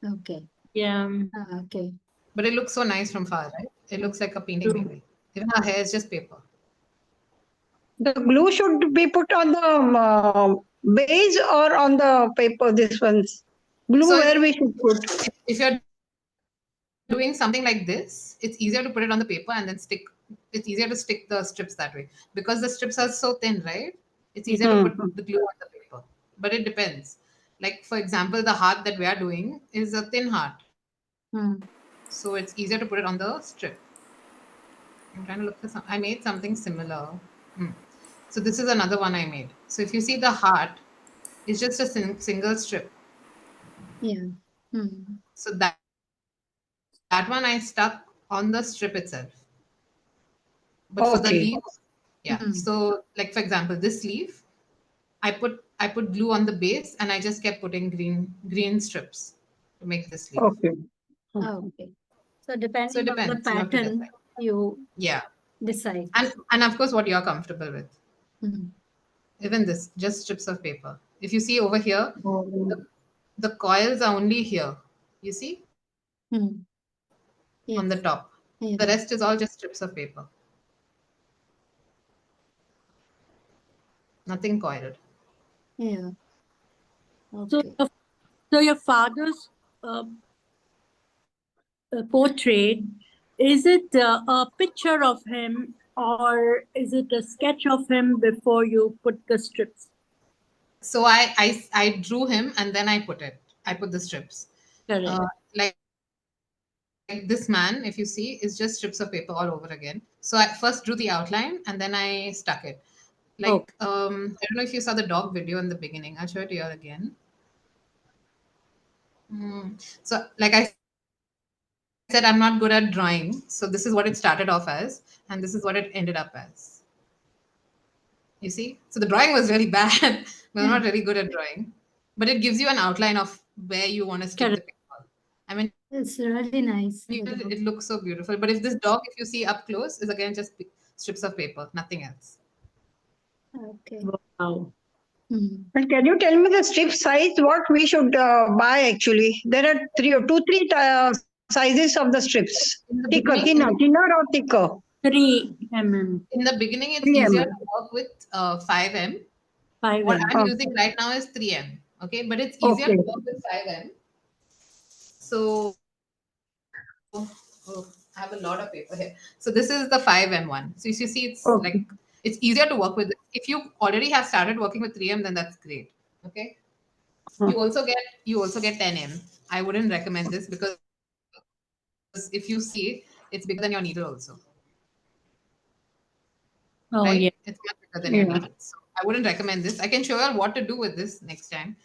Okay. Yeah. Okay. But it looks so nice from far, right? It looks like a painting True. maybe. Even her hair is just paper. The glue should be put on the base or on the paper, this one's. Glue So where we should put. if you're doing something like this, it's easier to put it on the paper and then stick. It's easier to stick the strips that way because the strips are so thin, right? It's easier to put Mhm. the glue on the paper. But it depends. Like for example, the heart that we are doing is a thin heart, so it's easier to put it on the strip. I'm trying to look for some. I made something similar. Hmm. So this is another one I made. So if you see the heart, it's just a single strip. Yeah. So that one I stuck on the strip itself. But for the Okay. leaves, yeah. So like for example, this leaf, I put glue on the base and I just kept putting green strips to make this leaf. Okay. Okay. So So it depending on the depends. You have to pattern, decide. you Yeah. decide. And of course what you're comfortable with. Mhm. Even this, just strips of paper. If you see over here, Oh. the coils are only here. You see? Hmm. On the Yes. top. Yeah. The rest is all just strips of paper. Nothing coiled. Yeah. So, Okay. so your father's portrait, is it a picture of him or is it a sketch of him before you put the strips? So I drew him and then I put the strips. Correct. Like this man, if you see, is just strips of paper all over again. So I first drew the outline and then I stuck it. Oh, Like I don't know if you saw the dog video in the beginning. I'll show it here again. So like I said, I'm not good at drawing. So this is what it started off as, and this is what it ended up as. You see? So the drawing was really bad. I'm not really good at drawing. But it gives you an outline of where you want to stick the correct. paper. I mean, It's really nice. The dog. it looks so beautiful. But if this dog, if you see up close, is again just strips of paper, nothing else. Okay. Wow. And can you tell me the strip size? What we should buy actually? There are two, three sizes of the strips. In the Thicker, beginning, thinner or thicker? 3 mm, in the beginning, it's 3 easier mm. to work with 5M. 5 What mm. I'm using right now is 3M. Okay, but it's easier Okay. to work with 5M. So oh, I have a lot of paper here. So this is the 5M one. So you see, it's like Okay. It's easier to work with. If you already have started working with 3M, then that's great. Okay. You also get 10M. I wouldn't recommend this because if you see, it's bigger than your needle also, Oh, yeah. right? It's much bigger than your Yeah. needle. So I wouldn't recommend this. I can show you all what to do with this next time,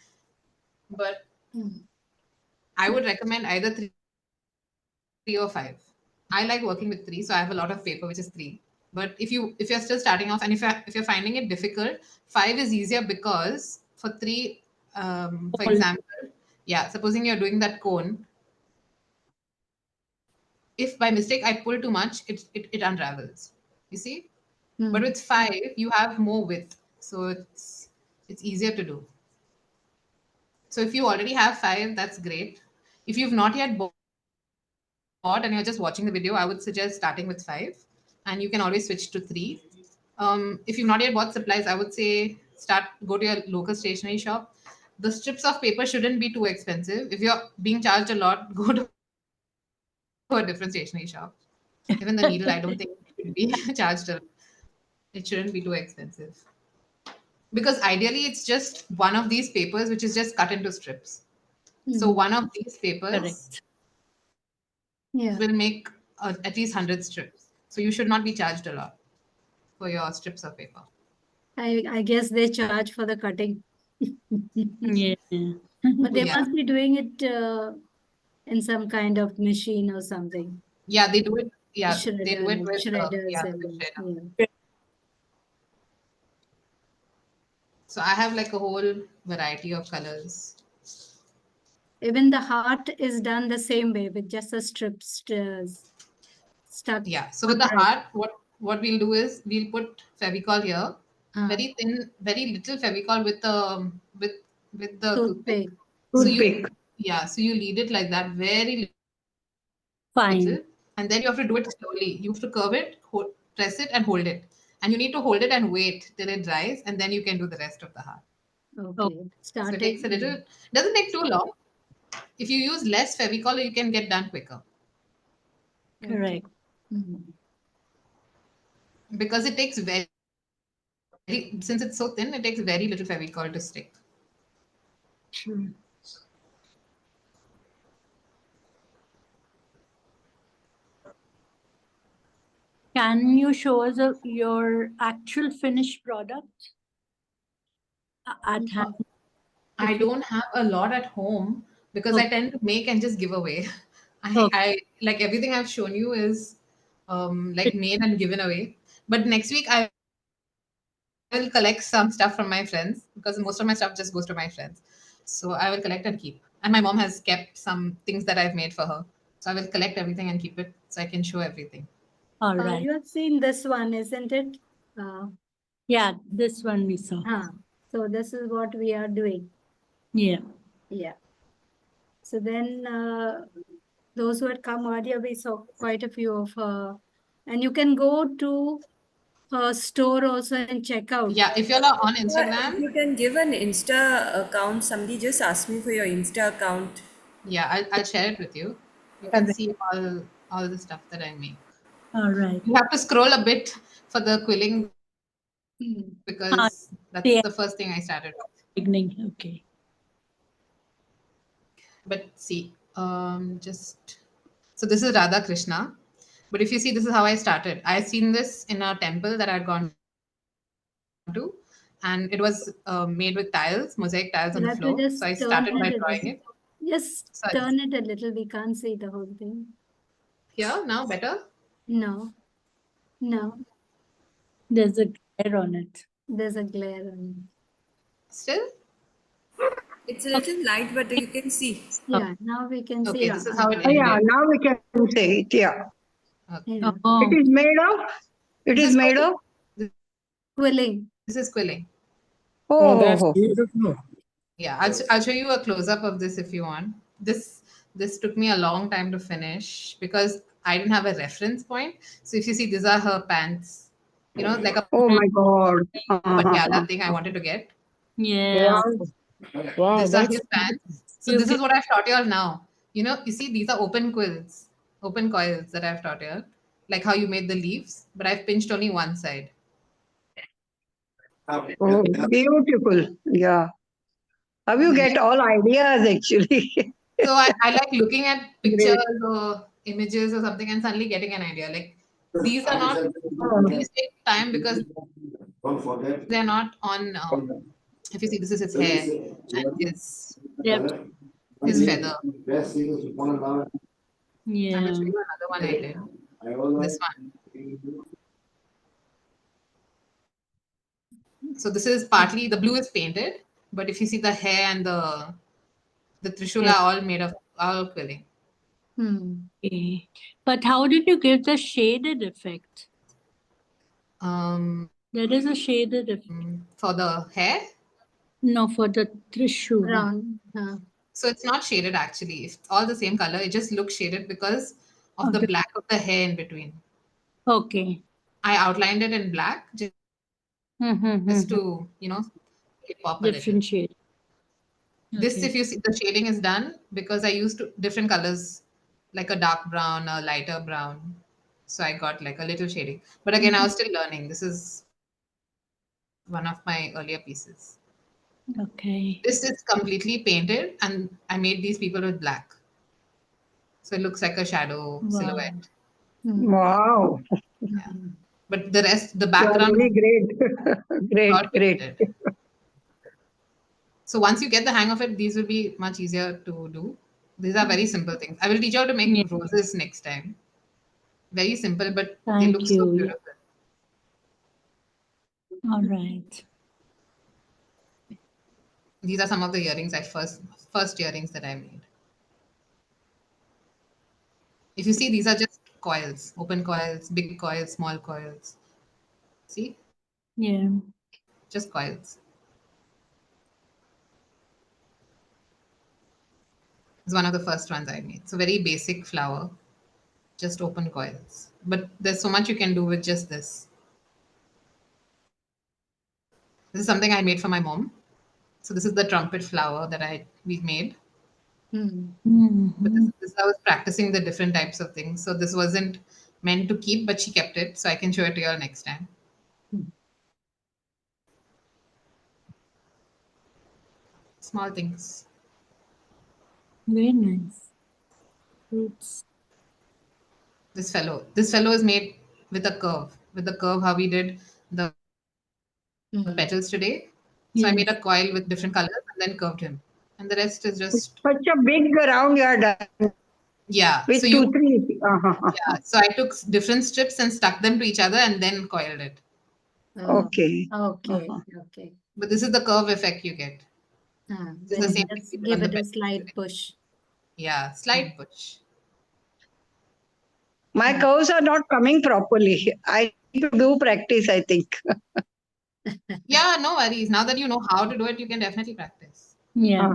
but I would recommend either three or five. I like working with three, so I have a lot of paper which is three. But if you're still starting off and if you're finding it difficult, five is easier because for three, for All example, yeah, supposing you're doing that cone, if by mistake I pull too much, it unravels. You see? But with five, you have more width, so it's easier to do. So if you already have five, that's great. If you've not yet bought and you're just watching the video, I would suggest starting with five, and you can always switch to three. If you've not yet bought supplies, I would say go to your local stationery shop. The strips of paper shouldn't be too expensive. If you're being charged a lot, go to a different stationery shop. Even the needle, I don't think it should be charged. It shouldn't be too expensive because ideally it's just one of these papers which is just cut into strips. So one of these papers correct. Yeah. will make at least 100 strips. So you should not be charged a lot for your strips of paper. I guess they charge for the cutting. Yeah. But they Yeah. must be doing it in some kind of machine or something. Yeah, they do it. Yeah, they do it Shredder, with shredders yeah, and with shredder. yeah. So I have like a whole variety of colors. Even the heart is done the same way with just the strips stuck Yeah. So with the upright. heart, what we'll do is we'll put Fevicol here, Ah, very thin, very little Fevicol with the toothpick. toothpick. So you Toothpick. yeah, so you lead it like that, very Fine. little, and then you have to do it slowly. You have to curve it, press it, and hold it. And you need to hold it and wait till it dries, and then you can do the rest of the heart. Okay. So it takes a little, doesn't take too long. If you use less Fevicol, you can get done quicker Correct. because it takes since it's so thin, it takes very little Fevicol to stick. True. Can you show us your actual finished product at hand? I don't have a lot at home because I tend to make and just give away. Okay. I like everything I've shown you is like made and given away. But next week I will collect some stuff from my friends because most of my stuff just goes to my friends. So I will collect and keep. And my mom has kept some things that I've made for her. So I will collect everything and keep it so I can show everything. All right. You have seen this one, isn't it? Yeah, this one we saw. So this is what we are doing. Yeah. Yeah. So then those who had come earlier, we saw quite a few of and you can go to her store also and check out. Yeah, if you're on If Instagram, you can give an Insta account, somebody just asked me for your Insta account. yeah, I'll share it with you. You can see all the stuff that I make. All right. You have to scroll a bit for the quilling because that's yeah. the first thing I started with. Beginning. Okay. But see, just so this is Radha Krishna. But if you see, this is how I started. I seen this in a temple that I'd gone to, and it was made with tiles, mosaic tiles on You the have to floor. just So I turn started by it a drawing little. it. Just So turn it a little. We can't see the whole thing. here now better. No. There's a glare on it. There's a glare on Still, It's a little light, but you can see. it. Yeah, now we can see. okay. This is how it Yeah, ended. now we can say it. Yeah. Okay. Yeah. Oh, It is made of. It This is is made of. Quilling. This is quilling. Oh, Beautiful. Yeah, I'll show you a close up of this if you want. This took me a long time to finish because I didn't have a reference point. So if you see, these are her pants. You know, like a oh my God. patiala thing I wanted to get. yeah. Wow, These are that's his pants. So You this can is what I've taught you all now. You know, you see, these are open quills, open coils that I've taught you all. Like how you made the leaves, but I've pinched only one side. Oh, beautiful. Yeah. How you get all ideas actually? So I like looking at Great. pictures or images or something and suddenly getting an idea. Like these are not, these take time because they're not on. If you see, this is his hair and Yep. his feather. I will Yeah. show you another one I did. This one. So this is partly the blue is painted, but if you see the hair and the trishula Yeah. are all made of all quilling. Okay. But how did you give the shaded effect? Um, There is a shaded effect. for the hair, No, for the Trishul. Brown. so it's not shaded actually. It's all the same color. It just looks shaded because of the Okay. black of the hair in between. Okay. I outlined it in black just Mm-hmm. to, make it pop a little. Different shade. This, Okay. if you see, the shading is done because I used different colors, like a dark brown, a lighter brown. So I got like a little shading. But again, I was still learning. This is one of my earlier pieces. Okay. This is completely painted, and I made these people with black. So it looks like a shadow Wow. silhouette. Wow. Yeah. But the rest, the You are background very great. Great, got great. painted. So once you get the hang of it, these will be much easier to do. These are very simple things. I will teach you how to make Yeah. roses next time. Very simple, but they look Thank so you. Yeah. beautiful. All right. These are some of the earrings first earrings that I made. If you see, these are just coils, open coils, big coils, small coils. See, Yeah. just coils. It's one of the first ones I made. So very basic flower, just open coils. But there's so much you can do with just this. This is something I made for my mom. So this is the trumpet flower that we made. But Mm-hmm. this I was practicing the different types of things. So this wasn't meant to keep, but she kept it. So I can show it to you all next time. Small things. Very nice. Fruits. This fellow is made with a curve. With the curve, how we did the petals today. So I made Yes. a coil with different colors and then curved him. And the rest is just Such a big round you are done yeah. with So two, you three. yeah. So I took different strips and stuck them to each other and then coiled it. Okay. Okay. Okay. But this is the curve effect you get. This is the Then same thing just we did on give the it a petals slight today. push. Yeah, slight push. My curves are not coming properly. I need to do practice, I think. Yeah, no worries. Now that you know how to do it, you can definitely practice. Yeah.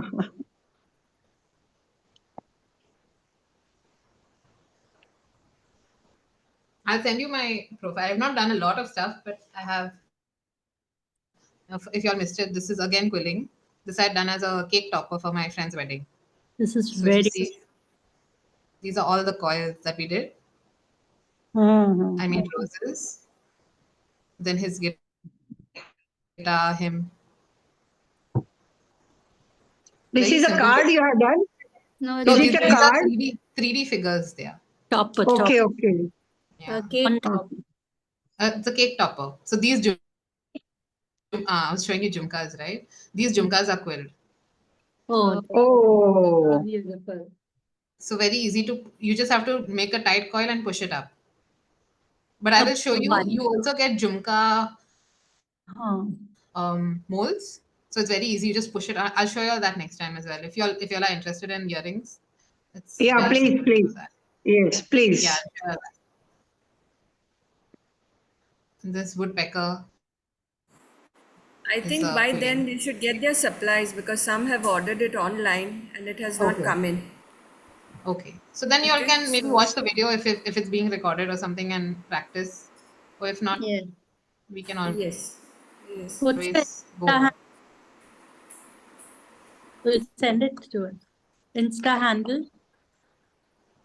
I'll send you my profile. I've not done a lot of stuff, but I have. If you all missed it, this is again quilling. This I had done as a cake topper for my friend's wedding. This is So if you very. see, these are all the coils that we did. I made roses. Then his guitar, him. This Very is a simple. card you have done? No, No, Is it's it these, a these are card? 3D figures there. Topper. Okay, okay. Yeah. a cake On top. It's a cake topper. So these, I was showing you jumkas, right? These jumkas are quilled. Oh, Oh, Beautiful. So very easy you just have to make a tight coil and push it up. But I a will show you, one. you also get jumka Huh. molds. So it's very easy. You just push it. I'll show you all that next time as well. If y'all are interested in earrings, it's yeah, very please, simple to do please. that. Yes, Yeah, please. I'll show you that. And this woodpecker I is think by then quilling. they should get their supplies because some have ordered it online and it has not come in. Okay. So then you all Okay, can maybe so watch the video if it's being recorded or something and practice. Or if not, Yeah. we can yes, yes. What's the always go Insta over. We'll send it to us. Insta handle.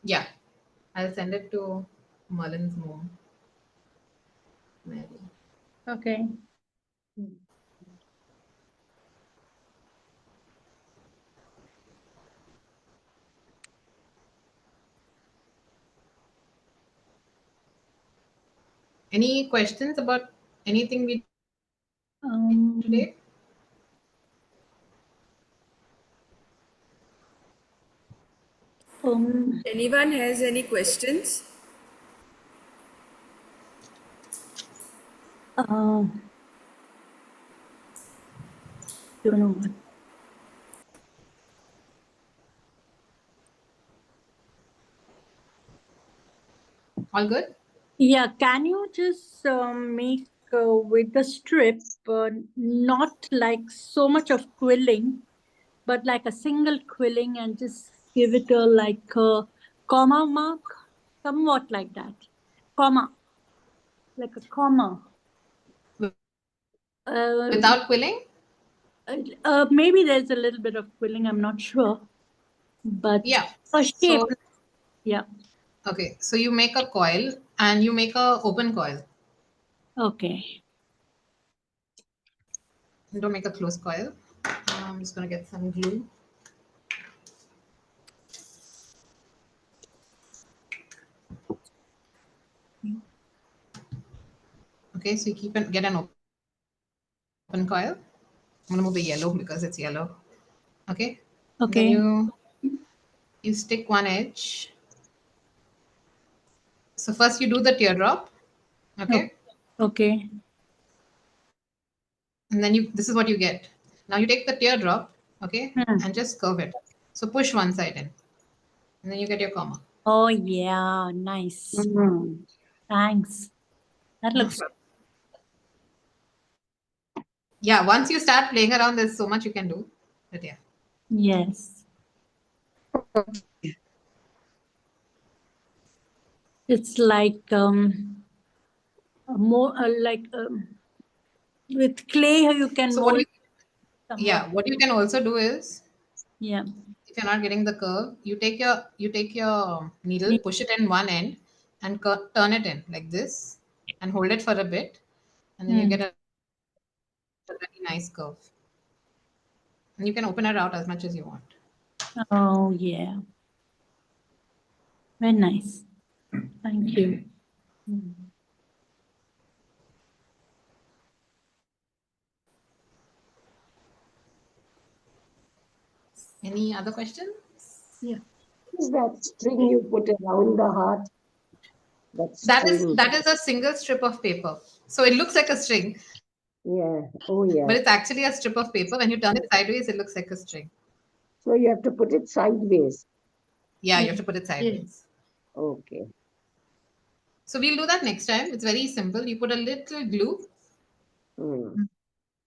Yeah. I'll send it to Merlin's mom. Mary. Okay. Any questions about anything we Um, today? Anyone has any questions? don't know what. All good? Yeah, can you just make with the strip not like so much of quilling, but like a single quilling and just give it a like a comma mark, somewhat like that, comma, like a comma. Without quilling? Maybe there's a little bit of quilling. I'm not sure, but Yeah. a shape. So, Yeah. okay. So you make a coil and you make a open coil. Okay. You don't make a closed coil. I'm just going to get some glue. Okay, so you get an open coil. I'm going to move the yellow because it's yellow. Okay. Okay. Then you stick one edge. So first you do the teardrop. Okay. Okay. And then this is what you get. Now you take the teardrop, okay, Hmm. and just curve it. So push one side in. And then you get your comma. Oh yeah, nice. Thanks. That looks Yeah, once you start playing around, there's so much you can do. But yeah. yes. It's like more like with clay you can So mold somewhat. what you can also do is Yeah. if you're not getting the curve, you take your needle, Ne- push it in one end, and turn it in like this, and hold it for a bit, and then you Hmm. get a really nice curve. And you can open it out as much as you want. Oh yeah. Very nice. Thank you. Any other questions? Yeah. Is that string you put around the heart? That string. That is a single strip of paper. So it looks like a string, Yeah. Oh, but yeah. it's actually a strip of paper. When you turn it sideways, it looks like a string. So you have to put it sideways. Yeah, you have to put it sideways. Okay. So we'll do that next time. It's very simple. You put a little glue, Hmm.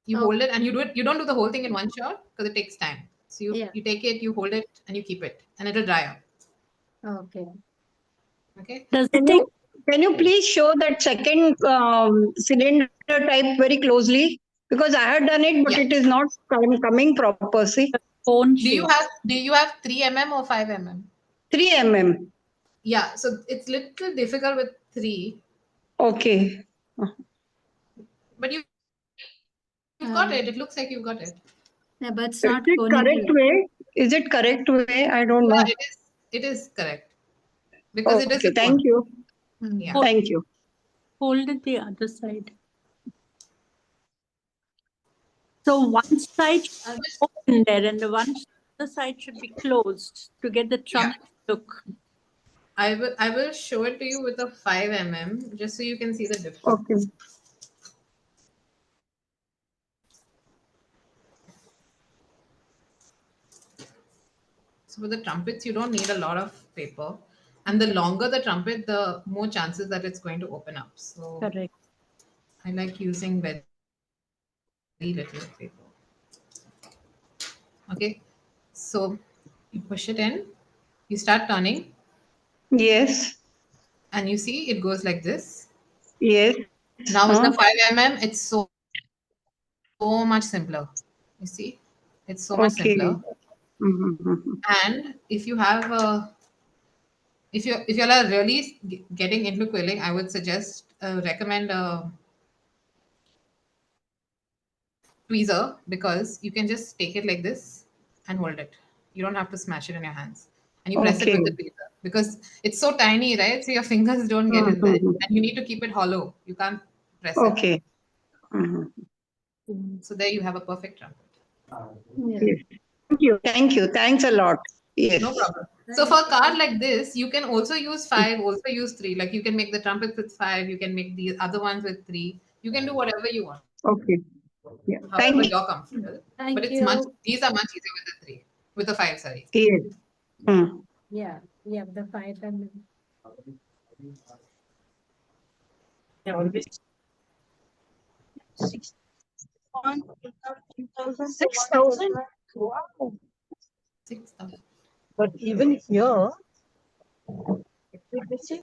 you Oh, hold it, and you do it. You don't do the whole thing in one shot because it takes time. So yeah. you take it, you hold it, and you keep it, and it'll dry out. Okay. Okay. Does it Can take you please show that second cylinder type very closely? Because I had done it, but Yeah. it is not coming proper. See, cone Do you shape? have 3 mm or 5 mm? 3 mm. Yeah. So it's little difficult with 3, Okay. but you've got it. It looks like you've got it. Yeah, but it's Is not it correct conical. way? Is it correct way? I don't Yeah, know. it is. It is correct because it is Okay. a Thank cone. you. Yeah. Thank you. Hold it the other side. So one side should I'll be just open there and the other side should be closed to get the yeah. trumpet look. I will show it to you with a 5 mm just so you can see the difference. Okay. So for the trumpets, you don't need a lot of paper. And the longer the trumpet, the more chances that it's going to open up. So Correct. I like using very little paper. Okay. So you push it in, you start turning, Yes. and you see it goes like this. Yes. Now with the Huh? 5 mm, it's so much simpler. You see, it's so much Okay. simpler. Mm-hmm. And if you have a if you're really getting into quilling, I would suggest recommend a tweezer because you can just take it like this and hold it. You don't have to smash it in your hands. and you press it with Okay. the tweezer because it's so tiny, right? So your fingers don't get in there, and you need to keep it hollow. You can't press it. Okay. Mhm. So there you have a perfect trumpet. Yeah. Yes. Thank you. Thank you. Thanks a lot. Yes. No problem. So for a card like this, you can also use 5, also use 3. Like you can make the trumpets with 5, you can make the other ones with 3. You can do whatever you want, Okay. Yeah. however Thank you're comfortable. Thank But it's you. these are much easier with the 3, with the 5, sorry. you. Yes. Hmm. Yeah, yeah, the 5 and 6,000. Wow. 6,000. But even here, if we see,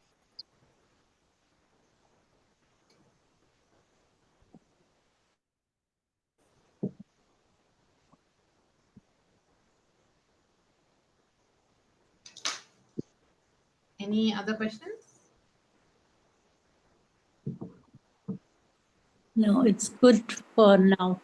Any other questions? No, it's good for now.